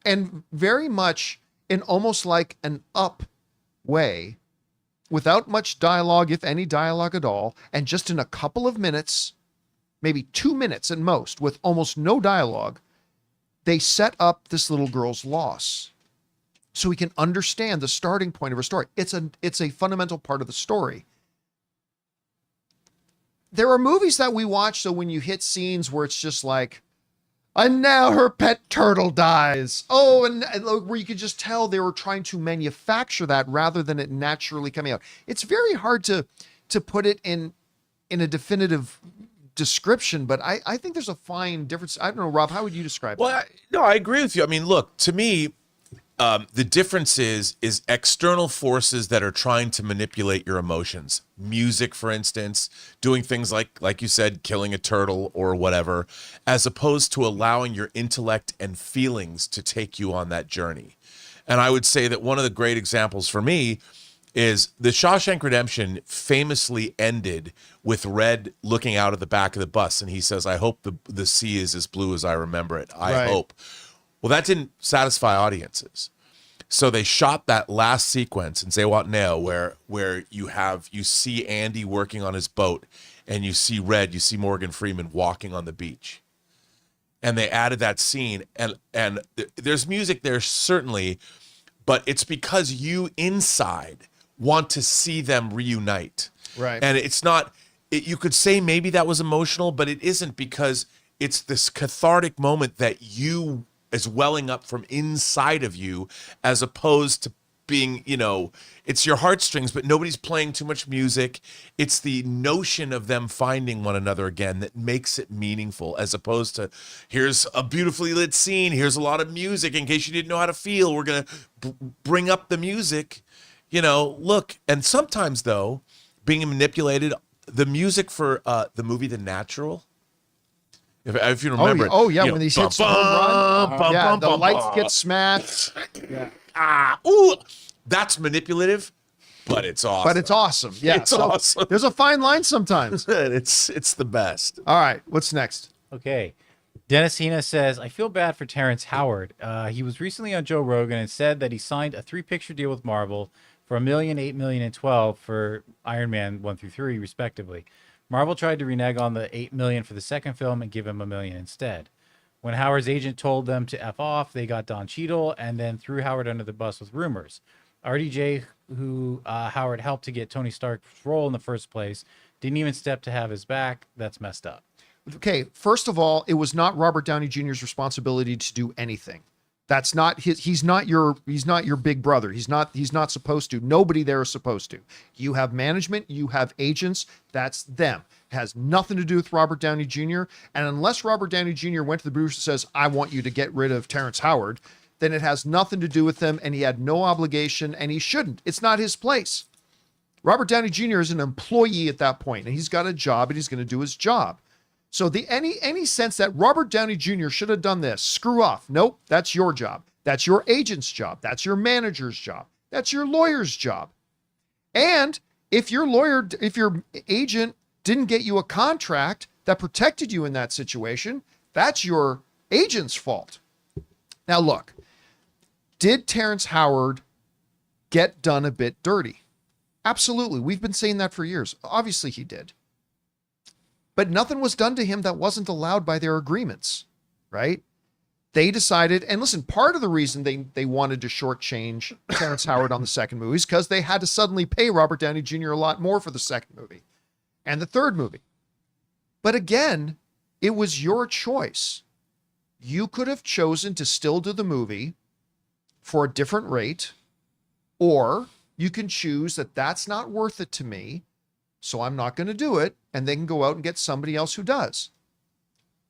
And very much in almost like an up way, without much dialogue, if any dialogue at all, and just in a couple of minutes, maybe 2 minutes at most, with almost no dialogue, they set up this little girl's loss so we can understand the starting point of her story. It's a fundamental part of the story. There are movies that we watch, so when you hit scenes where it's just like, and now her pet turtle dies. Oh, and where you could just tell they were trying to manufacture that rather than it naturally coming out. It's very hard to put it in a definitive description, but I think there's a fine difference. I don't know, Rob, how would you describe Well, that? I agree with you. I mean, look, to me, the difference is external forces that are trying to manipulate your emotions. Music, for instance, doing things like you said, killing a turtle or whatever, as opposed to allowing your intellect and feelings to take you on that journey. And I would say that one of the great examples for me is the Shawshank Redemption famously ended with Red looking out of the back of the bus, and he says, I hope the sea is as blue as I remember it. I hope. Well, that didn't satisfy audiences. So they shot that last sequence in Say What Now, where you see Andy working on his boat, and you see Morgan Freeman walking on the beach. And they added that scene, and there's music there certainly, but it's because you inside want to see them reunite. Right. And it's not, you could say maybe that was emotional, but it isn't, because it's this cathartic moment that you is welling up from inside of you, as opposed to being, it's your heartstrings, but nobody's playing too much music. It's the notion of them finding one another again that makes it meaningful, as opposed to, here's a beautifully lit scene, here's a lot of music, in case you didn't know how to feel, we're going to bring up the music. Look, and sometimes, though, being manipulated, the music for the movie The Natural, if you remember when these hits the lights get smashed. That's manipulative, but it's awesome. Yeah, it's awesome. There's a fine line sometimes. It's the best. All right, what's next? Okay. Dennis Hina says, I feel bad for Terrence Howard. He was recently on Joe Rogan and said that he signed a 3-picture deal with Marvel for $1 million, $8 million, and $12 million for Iron Man 1 through 3, respectively. Marvel tried to renege on the $8 million for the second film and give him $1 million instead. When Howard's agent told them to F off, they got Don Cheadle and then threw Howard under the bus with rumors. RDJ, who Howard helped to get Tony Stark's role in the first place, didn't even step to have his back. That's messed up. Okay, first of all, it was not Robert Downey Jr.'s responsibility to do anything. That's not he's not your big brother. He's not supposed to. Nobody there is supposed to. You have management, you have agents, that's them. It has nothing to do with Robert Downey Jr. And unless Robert Downey Jr. went to the producers and says, I want you to get rid of Terrence Howard, then it has nothing to do with them, and he had no obligation, and he shouldn't. It's not his place. Robert Downey Jr. is an employee at that point, and he's got a job, and he's going to do his job. So any sense that Robert Downey Jr. should have done this, screw off. Nope, that's your job. That's your agent's job. That's your manager's job. That's your lawyer's job. And if your agent didn't get you a contract that protected you in that situation, that's your agent's fault. Now, look, did Terrence Howard get done a bit dirty? Absolutely. We've been saying that for years. Obviously, he did. But nothing was done to him that wasn't allowed by their agreements, right? They decided, and listen, part of the reason they wanted to shortchange Terrence Howard on the second movie is because they had to suddenly pay Robert Downey Jr. a lot more for the second movie and the third movie. But again, it was your choice. You could have chosen to still do the movie for a different rate, or you can choose that that's not worth it to me, so I'm not going to do it, and they can go out and get somebody else who does.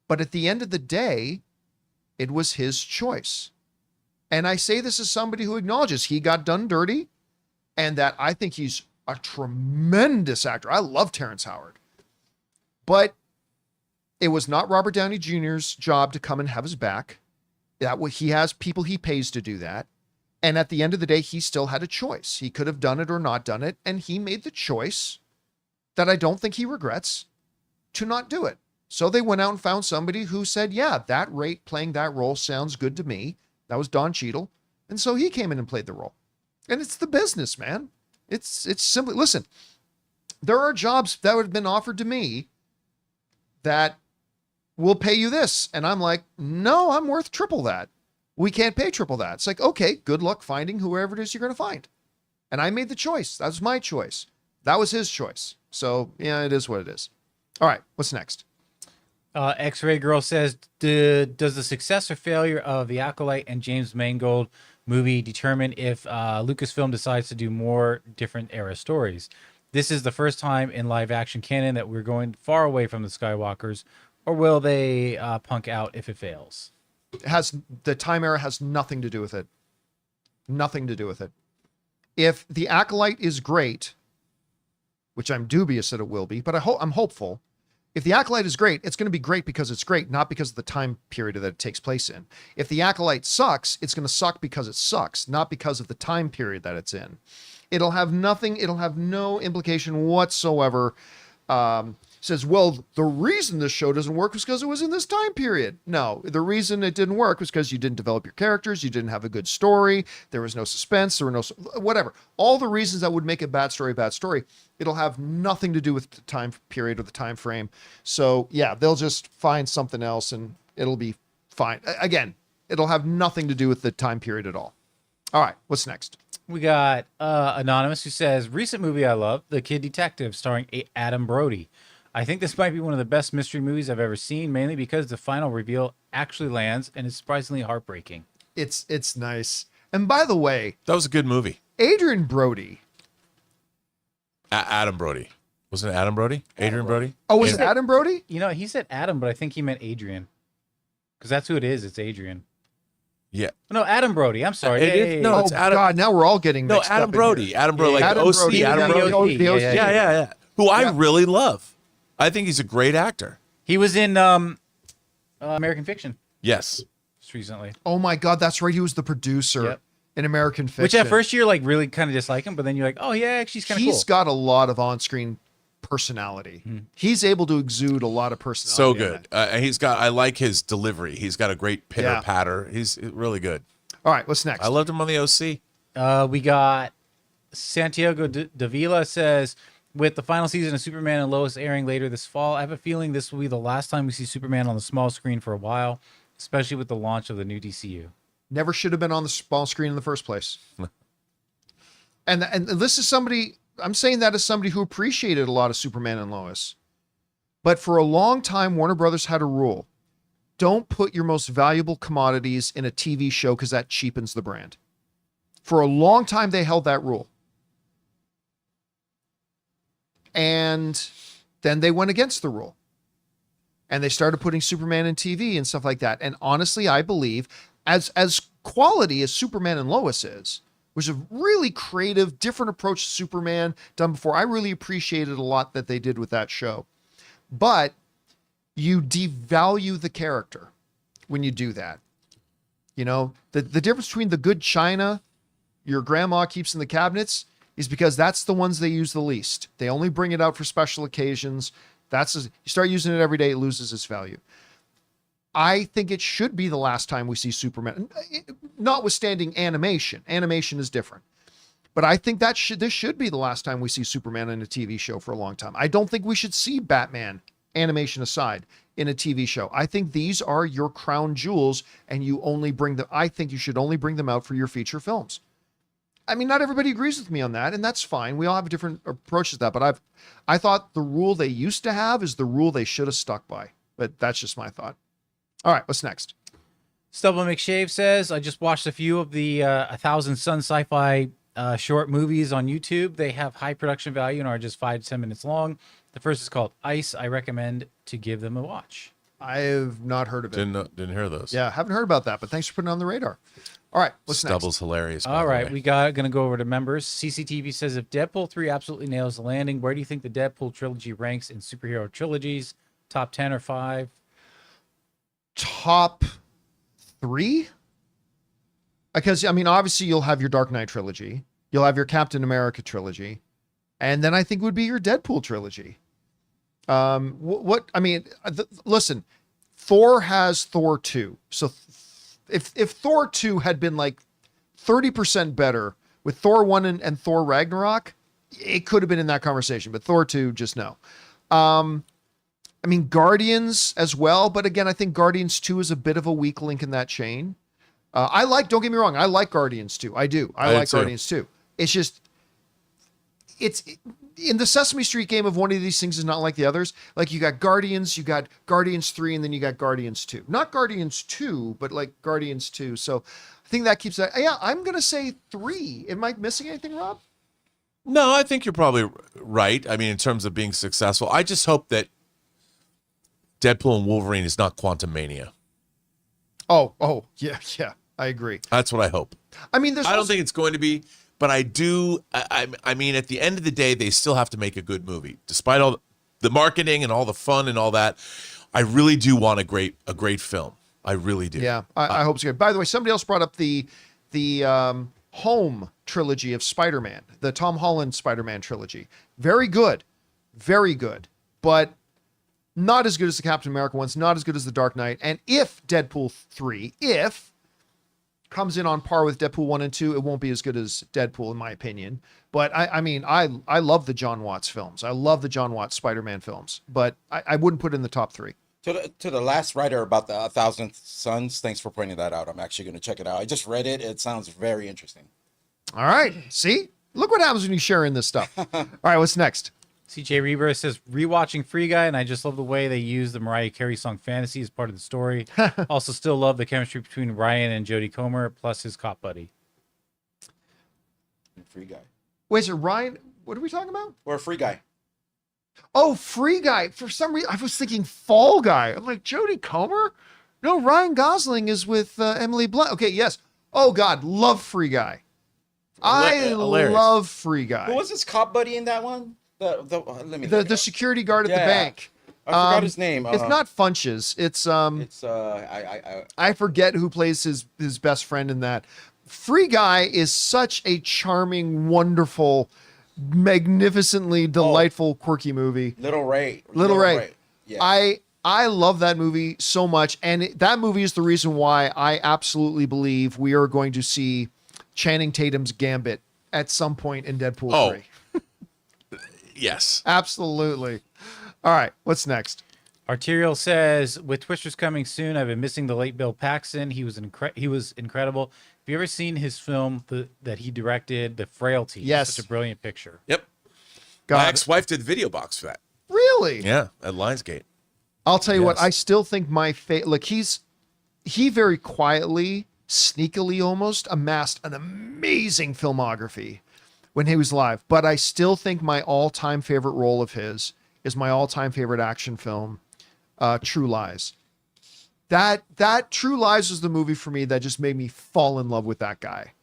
But at the end of the day, it was his choice. And I say this as somebody who acknowledges he got done dirty, and that I think he's a tremendous actor. I love Terrence Howard. But it was not Robert Downey Jr.'s job to come and have his back. He has people he pays to do that. And at the end of the day, he still had a choice. He could have done it or not done it. And he made the choice that I don't think he regrets to not do it. So they went out and found somebody who said, yeah, that rate playing that role sounds good to me. That was Don Cheadle. And so he came in and played the role. And it's the business, man. It's simply, listen, there are jobs that would have been offered to me that will pay you this. And I'm like, no, I'm worth triple that. We can't pay triple that. It's like, okay, good luck finding whoever it is you're going to find. And I made the choice. That was my choice. That was his choice. So yeah, it is what it is. All right. What's next? X-Ray Girl says, does the success or failure of The Acolyte and James Mangold movie determine if Lucasfilm decides to do more different era stories? This is the first time in live action canon that we're going far away from the Skywalkers, or will they punk out if it fails? The time era has nothing to do with it. Nothing to do with it. If The Acolyte is great, which I'm dubious that it will be, but I'm hopeful. If The Acolyte is great, it's going to be great because it's great, not because of the time period that it takes place in. If The Acolyte sucks, it's going to suck because it sucks, not because of the time period that it's in. It'll have no implication whatsoever. Says, well, the reason this show doesn't work was because it was in this time period. No, the reason it didn't work was because you didn't develop your characters, you didn't have a good story, there was no suspense, there were no, whatever. All the reasons that would make a bad story. It'll have nothing to do with the time period or the time frame. So yeah, they'll just find something else and it'll be fine. Again, it'll have nothing to do with the time period at all. All right, what's next? We got Anonymous, who says, recent movie I love, The Kid Detective, starring Adam Brody. I think this might be one of the best mystery movies I've ever seen, mainly because the final reveal actually lands and is surprisingly heartbreaking. It's nice. And by the way, that was a good movie. Adrian Brody. Adam Brody. Wasn't it Adam Brody? Adrian Brody? Oh, was it Adam Brody? You know, he said Adam, but I think he meant Adrian. Because that's who it is. It's Adrian. Yeah. No, Adam Brody. I'm sorry. No, it's Adam. God, now we're all getting mixed Adam up Brody. Adam Brody, like Adam OC. Brody. Adam Brody. Yeah. Who I really love. I think he's a great actor. He was in American Fiction. Yes. Just recently. Oh my God, that's right. He was the producer in American Fiction. Which at first you're like really kind of dislike him, but then you're like, oh yeah, she's kind of cool. He's got a lot of on-screen personality. He's able to exude a lot of personality. So good. I like his delivery. He's got a great pitter patter. He's really good. All right, what's next? I loved him on the OC. We got Santiago Davila says, with the final season of Superman and Lois airing later this fall, I have a feeling this will be the last time we see Superman on the small screen for a while, especially with the launch of the new DCU. Never should have been on the small screen in the first place. and this is somebody, I'm saying that as somebody who appreciated a lot of Superman and Lois. But for a long time, Warner Brothers had a rule. Don't put your most valuable commodities in a TV show because that cheapens the brand. For a long time, they held that rule. And then they went against the rule. And they started putting Superman in TV and stuff like that. And honestly, I believe, as quality as Superman and Lois is, which is a really creative, different approach to Superman done before, I really appreciated a lot that they did with that show. But you devalue the character when you do that. You know, the difference between the good china your grandma keeps in the cabinets is because that's the ones they use the least. They only bring it out for special occasions. You start using it every day, it loses its value. I think it should be the last time we see Superman, notwithstanding animation. Animation is different. But I think this should be the last time we see Superman in a TV show for a long time. I don't think we should see Batman, animation aside, in a TV show. I think these are your crown jewels, and I think you should only bring them out for your feature films. I mean, not everybody agrees with me on that, and that's fine. We all have a different approach to that, but I thought the rule they used to have is the rule they should have stuck by. But that's just my thought. All right, what's next? Stubble McShave says, I just watched a few of the 1,000 Sun sci-fi short movies on YouTube. They have high production value and are just 5 to 10 minutes long. The first is called Ice. I recommend to give them a watch. I've not heard of it. Didn't hear those. Yeah, haven't heard about that, but thanks for putting it on the radar. All right, what's next? Stubble's hilarious. All right, we gonna go over to members. CCTV says, if Deadpool 3 absolutely nails the landing, where do you think the Deadpool trilogy ranks in superhero trilogies? Top 10 or 5? Top 3? Because, I mean, obviously you'll have your Dark Knight trilogy. You'll have your Captain America trilogy. And then I think would be your Deadpool trilogy. Listen, Thor has Thor 2. So if Thor 2 had been like 30% better with Thor 1 and Thor Ragnarok, it could have been in that conversation. But Thor 2, just no. I mean, Guardians as well. But again, I think Guardians 2 is a bit of a weak link in that chain. Don't get me wrong, I like Guardians 2. I do. I like Guardians 2. It's just, it's in the Sesame Street game of one of these things is not like the others. Like you got Guardians 3, and then you got Guardians 2. Not Guardians 2, but like Guardians 2. So I think that keeps that. Yeah, I'm going to say 3. Am I missing anything, Rob? No, I think you're probably right. I mean, in terms of being successful, I just hope that Deadpool and Wolverine is not Quantum Mania. Oh, yeah, I agree. That's what I hope. I mean, I don't think it's going to be, but I do. I mean, at the end of the day, they still have to make a good movie, despite all the marketing and all the fun and all that. I really do want a great film. I really do. Yeah, I hope it's good. By the way, somebody else brought up the Home trilogy of Spider-Man, the Tom Holland Spider-Man trilogy. Very good, but not as good as the Captain America ones, not as good as the Dark Knight. And if Deadpool 3, comes in on par with Deadpool 1 and 2, it won't be as good as Deadpool, in my opinion. But I love the John Watts films. I love the John Watts Spider-Man films, but I wouldn't put it in the top 3. To the last writer about the 1,000 Suns, thanks for pointing that out. I'm actually going to check it out. I just read it. It sounds very interesting. All right. See? Look what happens when you share in this stuff. All right, what's next? CJ Reber says, rewatching Free Guy, and I just love the way they use the Mariah Carey song Fantasy as part of the story. Also still love the chemistry between Ryan and Jodie Comer, plus his cop buddy. Free Guy. Wait, so Ryan, what are we talking about? Or Free Guy. Oh, Free Guy. For some reason, I was thinking Fall Guy. I'm like, Jodie Comer? No, Ryan Gosling is with Emily Blunt. Okay, yes. Oh, God, love Free Guy. I love Free Guy. Who was his cop buddy in that one? The security guard at the bank. I forgot his name. It's not Funches. I forget who plays his best friend in that. Free Guy is such a charming, wonderful, magnificently delightful, quirky movie. Little Ray. Yeah. I love that movie so much, and that movie is the reason why I absolutely believe we are going to see Channing Tatum's Gambit at some point in Deadpool 3. Yes. Absolutely. All right, what's next? Arterial says, with Twisters coming soon, I've been missing the late Bill Paxton. He was incredible. Have you ever seen his film that he directed, The Frailty? Yes. Such a brilliant picture. Yep. My ex-wife did the video box for that. Really? Yeah, at Lionsgate. I'll tell you what, I still think he very quietly, sneakily almost, amassed an amazing filmography when he was live. But I still think my all-time favorite role of his is my all-time favorite action film, True Lies. That True Lies was the movie for me that just made me fall in love with that guy.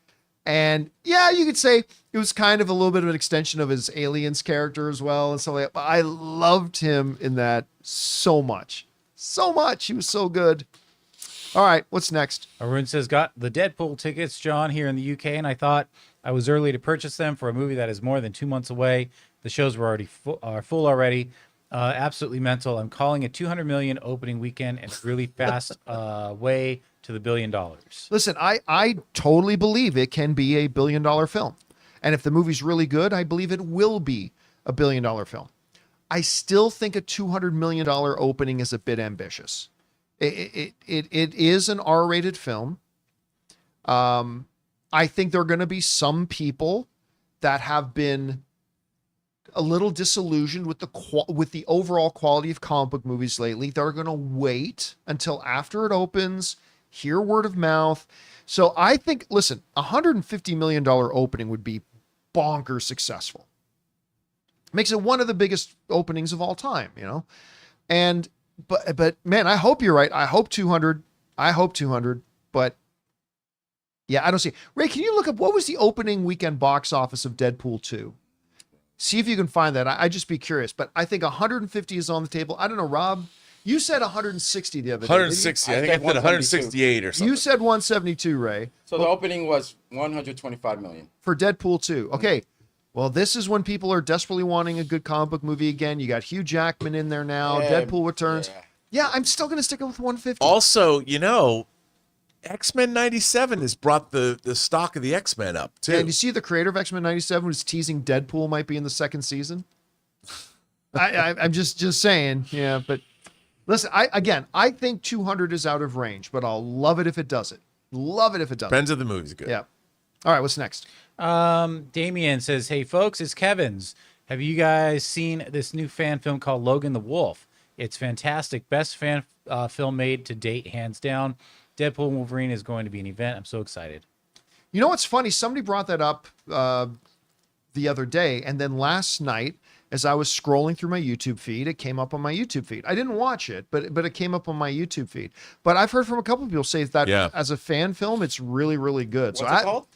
And yeah, you could say it was kind of a little bit of an extension of his Aliens character as well. And so like, I loved him in that so much. So much. He was so good. All right, what's next? Arun says, got the Deadpool tickets, John, here in the UK, and I thought I was early to purchase them for a movie that is more than 2 months away. The shows were already full already. Absolutely mental. I'm calling it 200 million opening weekend and a really fast way to the $1 billion. Listen, I totally believe it can be a $1 billion film. And if the movie's really good, I believe it will be a $1 billion film. I still think a $200 million opening is a bit ambitious. It is an R-rated film. I think there are going to be some people that have been a little disillusioned with the overall quality of comic book movies lately. They're going to wait until after it opens, hear word of mouth. So I think, listen, $150 million opening would be bonkers successful. Makes it one of the biggest openings of all time, you know? But man, I hope you're right. I hope 200, but yeah, I don't see it. Ray, can you look up what was the opening weekend box office of Deadpool 2? See if you can find that. I'd just be curious, but I think 150 is on the table. I don't know, Rob. You said 160 the other day. 160. I think I said 168 or something. You said 172, Ray. So the opening was 125 million. For Deadpool 2. Okay. Well, this is when people are desperately wanting a good comic book movie again. You got Hugh Jackman in there now. Yeah, Deadpool returns. Yeah, I'm still going to stick it with 150. Also, you know, X-Men 97 has brought the stock of the X-Men up, too. Yeah, and you see the creator of X-Men 97 was teasing Deadpool might be in the second season. I'm just saying. Yeah, but listen, I think 200 is out of range, but I'll love it if it does it. Love it if it does. Depends if the movie's good. Yeah. All right, what's next? Damien says, hey folks, it's Kevin's. Have you guys seen this new fan film called Logan the Wolf? It's fantastic. Best fan film made to date, hands down. Deadpool and Wolverine is going to be an event. I'm so excited. You know what's funny? Somebody brought that up the other day, and then last night, as I was scrolling through my YouTube feed, it came up on my YouTube feed. I didn't watch it, but it came up on my YouTube feed. But I've heard from a couple of people say that as a fan film, it's really, really good. What's it called?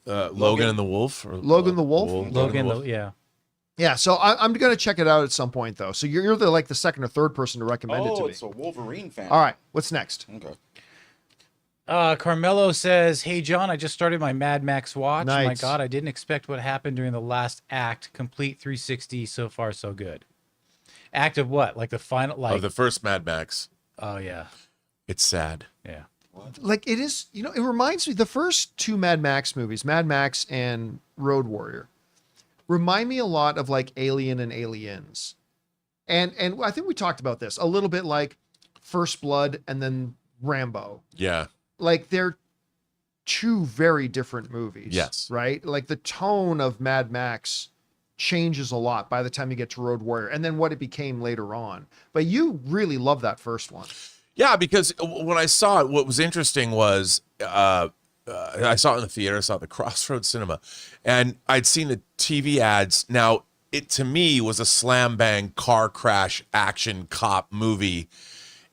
Logan and the Wolf? Or Logan the Wolf? Logan, yeah. Yeah, so I'm going to check it out at some point, though. So you're the second or third person to recommend it to me. Oh, it's a Wolverine fan. All right, what's next? Okay. Carmelo says, hey, John, I just started my Mad Max watch. Nice. My God, I didn't expect what happened during the last act. Complete 360, so far, so good. Act of what? Like the final? Like the first Mad Max. Oh, yeah. It's sad. Yeah. Like it is, you know, it reminds me, the first two Mad Max movies, Mad Max and Road Warrior, remind me a lot of like Alien and Aliens. And I think we talked about this a little bit, like First Blood and then Rambo. Yeah. Like they're two very different movies. Yes. Right? Like the tone of Mad Max changes a lot by the time you get to Road Warrior and then what it became later on. But you really love that first one. Yeah, because when I saw it, what was interesting was I saw it in the theater. I saw it at the Crossroads Cinema, and I'd seen the TV ads. Now, it to me was a slam bang car crash action cop movie.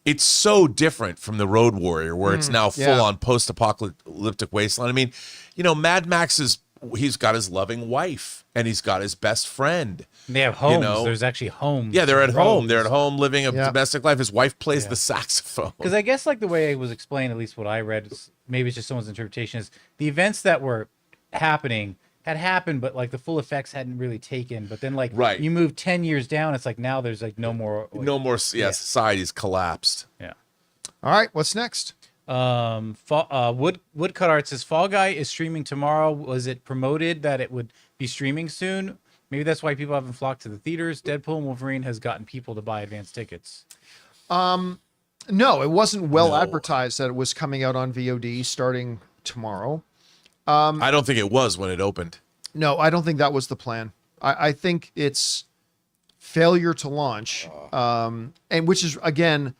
It's so different from the Road Warrior, where it's now full on post apocalyptic wasteland. I mean, you know, Mad Max he's got his loving wife and he's got his best friend. They have homes. You know? There's actually homes. Yeah, they're at home. They're at home living a Yeah. domestic life. His wife plays the saxophone. Because I guess like the way it was explained, at least what I read, maybe it's just someone's interpretation, is the events that were happening had happened, but like the full effects hadn't really taken. But then like you move 10 years down, it's like now there's like no more. Like, no more. Yeah, society's collapsed. Yeah. All right, what's next? Woodcut Art says Fall Guy is streaming tomorrow. Was it promoted that it would be streaming soon? Maybe that's why people haven't flocked to the theaters. Deadpool and Wolverine has gotten people to buy advance tickets. No, it wasn't well advertised that it was coming out on VOD starting tomorrow. I don't think it was when it opened. No, I don't think that was the plan. I think it's failure to launch, and which is again,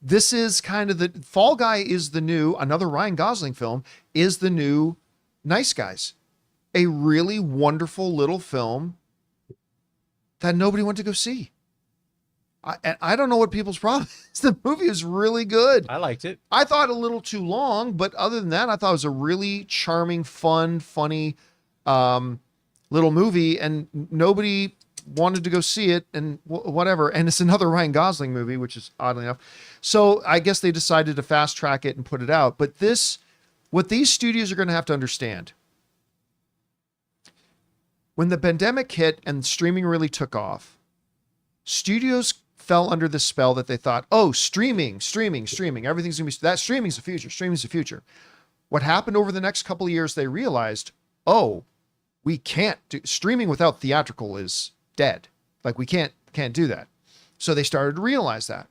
this is kind of the Fall Guy is the new, another Ryan Gosling film, is the new Nice Guys, a really wonderful little film that nobody went to go see. I don't know what people's problem is. The movie is really good. I liked it. I thought a little too long, but other than that, I thought it was a really charming, fun, funny little movie, and nobody wanted to go see it and whatever. And it's another Ryan Gosling movie, which is oddly enough. So I guess they decided to fast track it and put it out. But this What these studios are going to have to understand, when the pandemic hit and streaming really took off, studios fell under the spell that they thought, oh, streaming, everything's going to be, that streaming's the future. What happened over the next couple of years, they realized, oh, we can't do streaming without theatrical is dead. Like we can't do that. So they started to realize that.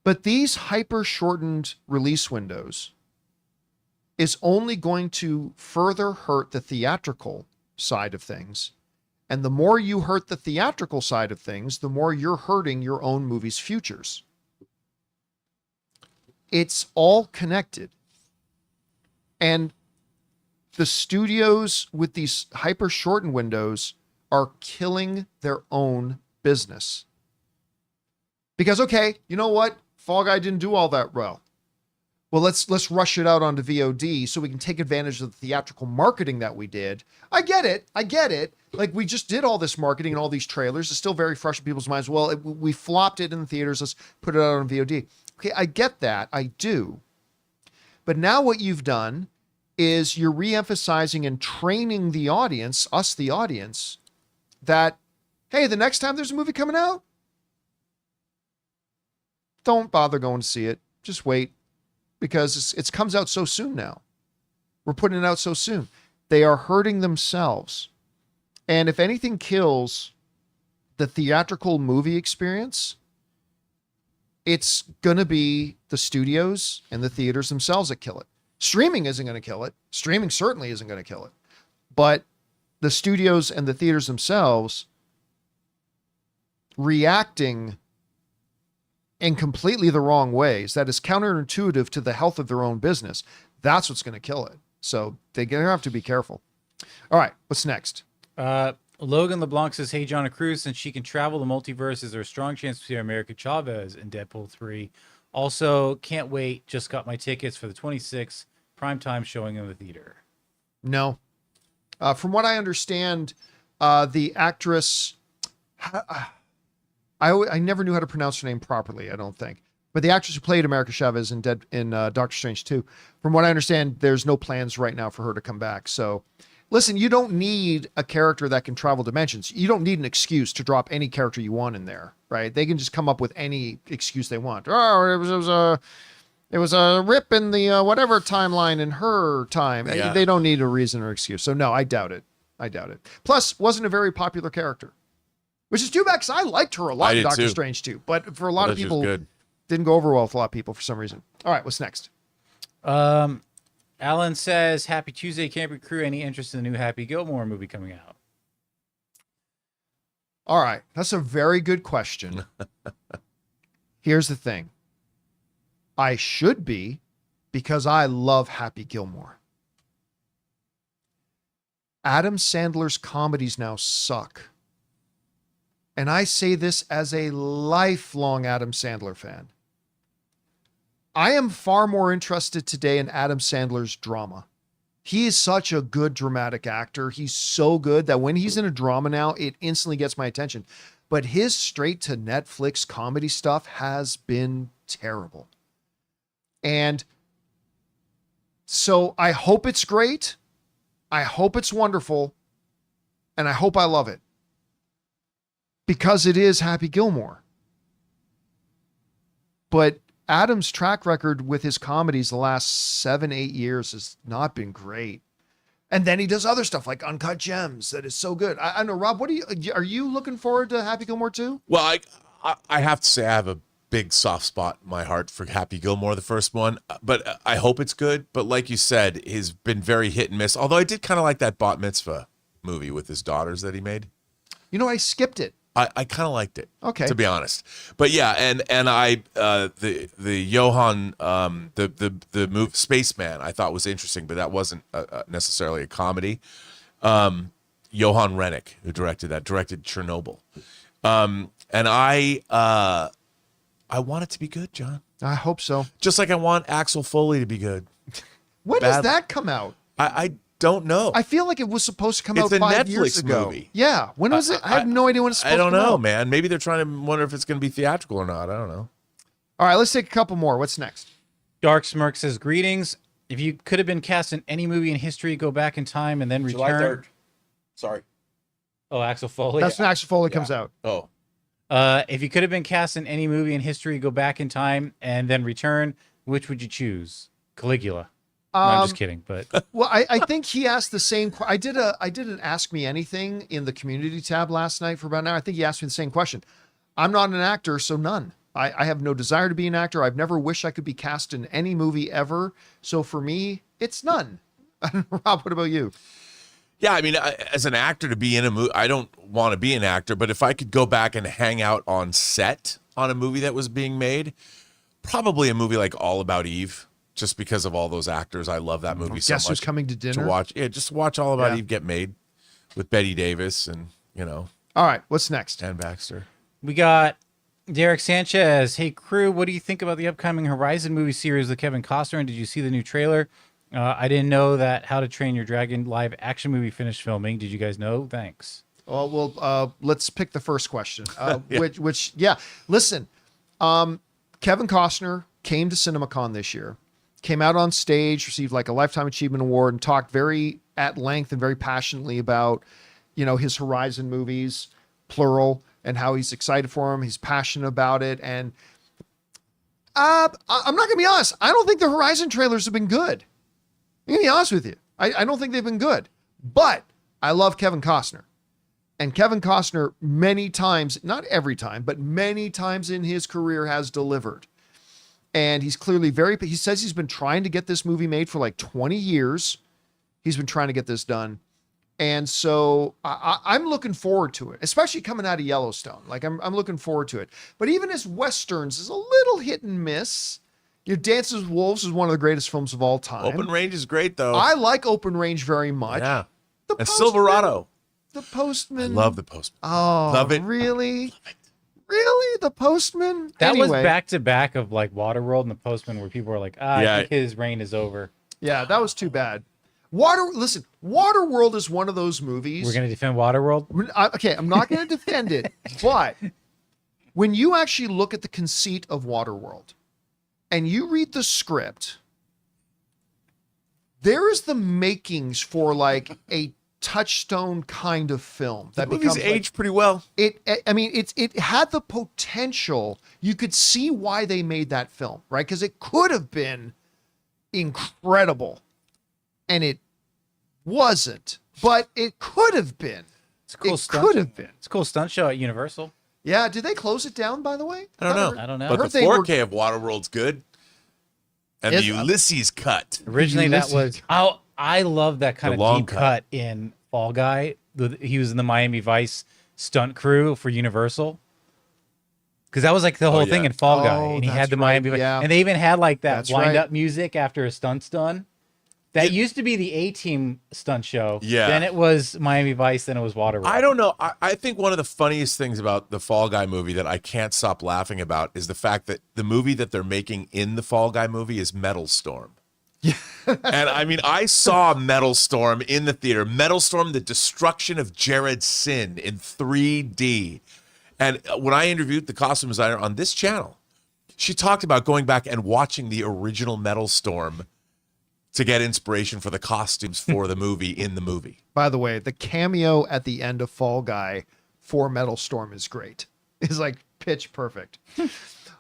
But these hyper shortened release windows is only going to further hurt the theatrical side of things. And the more you hurt the theatrical side of things, the more you're hurting your own movie's futures. It's all connected. And the studios with these hyper shortened windows are killing their own business. Because, okay, you know what? Fall Guy didn't do all that well. Well, let's rush it out onto VOD so we can take advantage of the theatrical marketing that we did. I get it. Like, we just did all this marketing and all these trailers. It's still very fresh in people's minds. Well, we flopped it in the theaters. Let's put it out on VOD. Okay, I get that. I do. But now what you've done is you're re-emphasizing and training the audience, us, the audience, that, hey, the next time there's a movie coming out, don't bother going to see it. Just wait. Because it comes out so soon now. We're putting it out so soon. They are hurting themselves. And if anything kills the theatrical movie experience, it's going to be the studios and the theaters themselves that kill it. Streaming isn't going to kill it. Streaming certainly isn't going to kill it. But the studios and the theaters themselves reacting in completely the wrong ways, that is counterintuitive to the health of their own business, that's what's going to kill it. So they're going to have to be careful. All right, what's next? Logan LeBlanc says, hey, John and Cruz, since she can travel the multiverse, is there a strong chance to see America Chavez in Deadpool 3? Also, can't wait. Just got my tickets for the 26th primetime showing in the theater. No. From what I understand, the actress... I never knew how to pronounce her name properly, I don't think. But the actress who played America Chavez in Doctor Strange 2, from what I understand, there's no plans right now for her to come back. So, listen, you don't need a character that can travel dimensions. You don't need an excuse to drop any character you want in there, right? They can just come up with any excuse they want. Oh, it was a rip in the whatever timeline in her time. Yeah. They don't need a reason or excuse. So, no, I doubt it. Plus, wasn't a very popular character. Which is too bad because I liked her a lot in Doctor Strange 2. But for a lot of people, didn't go over well with a lot of people for some reason. All right, what's next? Alan says, happy Tuesday, Camping Crew. Any interest in the new Happy Gilmore movie coming out? All right, that's a very good question. Here's the thing. I should be, because I love Happy Gilmore. Adam Sandler's comedies now suck. And I say this as a lifelong Adam Sandler fan. I am far more interested today in Adam Sandler's drama. He is such a good dramatic actor. He's so good that when he's in a drama now, it instantly gets my attention. But his straight to Netflix comedy stuff has been terrible. And so I hope it's great. I hope it's wonderful. And I hope I love it. Because it is Happy Gilmore. But Adam's track record with his comedies the last 7-8 years has not been great. And then he does other stuff like Uncut Gems that is so good. I know, Rob, are you looking forward to Happy Gilmore 2? Well, I have to say I have a big soft spot in my heart for Happy Gilmore, the first one. But I hope it's good. But like you said, he's been very hit and miss. Although I did kind of like that Bat Mitzvah movie with his daughters that he made. You know, I skipped it. I kind of liked it, okay, to be honest. But yeah, and I the Johan the move Spaceman I thought was interesting, but that wasn't necessarily a comedy. Johan Rennick, who directed Chernobyl, and I want it to be good, John. I hope so. Just like I want Axel Foley to be good. When does that come out? I don't know. I feel like it was supposed to come out 5 Netflix years ago. Movie. Yeah. When was it? I have no idea when it's supposed to come out. I don't know, man. Maybe they're trying to wonder if it's going to be theatrical or not. I don't know. All right, let's take a couple more. What's next? Dark Smirk says, greetings. If you could have been cast in any movie in history, go back in time and then return. July 3rd. Sorry. Oh, Axel Foley. That's when Axel Foley comes out. Oh, If you could have been cast in any movie in history, go back in time and then return, which would you choose? Caligula. No, I'm just kidding, but Well, I think he asked the same. I did an Ask Me Anything in the community tab last night for about an hour. I think he asked me the same question. I'm not an actor, so none. I have no desire to be an actor. I've never wished I could be cast in any movie ever. So for me, it's none. Rob, what about you? yeah. I mean, as an actor to be in a movie, I don't want to be an actor, but if I could go back and hang out on set on a movie that was being made, probably a movie like All About Eve, just because of all those actors. I love that movie so much. Guess Who's Coming to Dinner? To watch. Yeah, just watch All About Yeah. Eve get made with Betty Davis and, All right, what's next? Dan Baxter. we got Derek Sanchez. Hey, crew, what do you think about the upcoming Horizon movie series with Kevin Costner? And did you see the new trailer? I didn't know that How to Train Your Dragon live action movie finished filming. Did you guys know? Thanks. Well, let's pick the first question. Yeah. Which, listen, Kevin Costner came to CinemaCon this year, came out on stage, received like a Lifetime Achievement Award, and talked very at length and very passionately about, his Horizon movies, plural, and how he's excited for them. He's passionate about it. And I'm not going to be honest. I don't think the Horizon trailers have been good. I'm going to be honest with you. I don't think they've been good. But I love Kevin Costner. And Kevin Costner many times, not every time, but many times in his career has delivered. And he's clearly he says he's been trying to get this movie made for like 20 years. He's been trying to get this done. And so I'm looking forward to it, especially coming out of Yellowstone. Like I'm looking forward to it. But even his Westerns is a little hit and miss. Your Dances with Wolves is one of the greatest films of all time. Open Range is great, though. I like Open Range very much. Yeah. The And Postman- Silverado. The Postman. I love The Postman. Oh, Love it. Really? Really? The Postman? That was Anyway, back to back of like Waterworld and The Postman, where people were like, I Yeah. think his reign is over. Yeah, that was too bad. Waterworld is one of those movies. We're going to defend Waterworld. Okay, I'm not going to defend it, but when you actually look at the conceit of Waterworld and you read the script, there is the makings for like a touchstone kind of film that The movie's becomes aged pretty well. it had the potential. You could see why they made that film, right? Because it could have been incredible, and it wasn't, but it could have been. It's a cool It stunt. could have been. It's a cool stunt show at Universal. Yeah, did they close it down, by the way? I don't know. I don't know. But heard the they were- 4K of Waterworld's good. And the Is- Ulysses cut. Originally, that Ulysses. was I love that kind The of long deep cut. cut in Fall Guy. He was in the Miami Vice stunt crew for Universal. Because that was like the whole thing yeah. in Fall Guy, Oh, and he that's had the right, Miami Vice, yeah. and they even had like that That's wind right. up music after a stunt's done. That used to be the A-Team stunt show. Yeah. Then it was Miami Vice. Then it was Waterworld. I don't know. I think one of the funniest things about the Fall Guy movie that I can't stop laughing about is the fact that the movie that they're making in the Fall Guy movie is Metal Storm. And I mean, I saw Metal Storm in the theater. Metal Storm, the destruction of Jared Sin in 3D. And when I interviewed the costume designer on this channel, she talked about going back and watching the original Metal Storm to get inspiration for the costumes for the movie in the movie. By the way, the cameo at the end of Fall Guy for Metal Storm is great. It's like pitch perfect.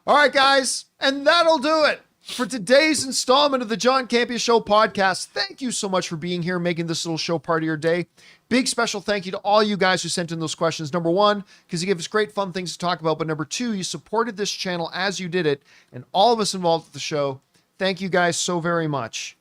All right, guys, and that'll do it for today's installment of the John Campea Show podcast. Thank you so much for being here, making this little show part of your day. Big special thank you to all you guys who sent in those questions. Number one, because you gave us great fun things to talk about. But number two, you supported this channel as you did it. And all of us involved with the show, thank you guys so very much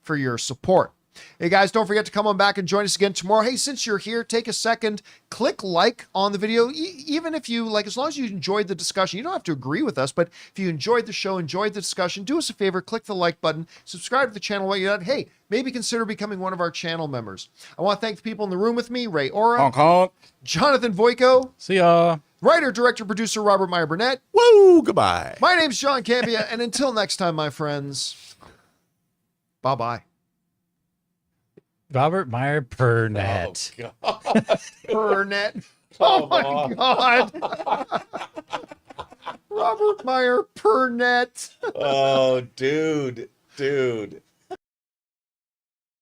for your support. Hey guys, don't forget to come on back and join us again tomorrow. Hey, since you're here, take a second, click like on the video. Even if you like, as long as you enjoyed the discussion, you don't have to agree with us, but if you enjoyed the show, enjoyed the discussion, do us a favor, click the like button, subscribe to the channel while you're at. Hey, maybe consider becoming one of our channel members. I want to thank the people in the room with me, Ray Ora, Honk honk. Jonathan Voico, See ya. writer, director, producer, Robert Meyer Burnett. Woo, goodbye. My name's John Campea, and until next time, my friends, bye-bye. Robert Meyer Burnett. Oh, God. Burnett. Oh my God. Robert Meyer Purr net. Oh, dude.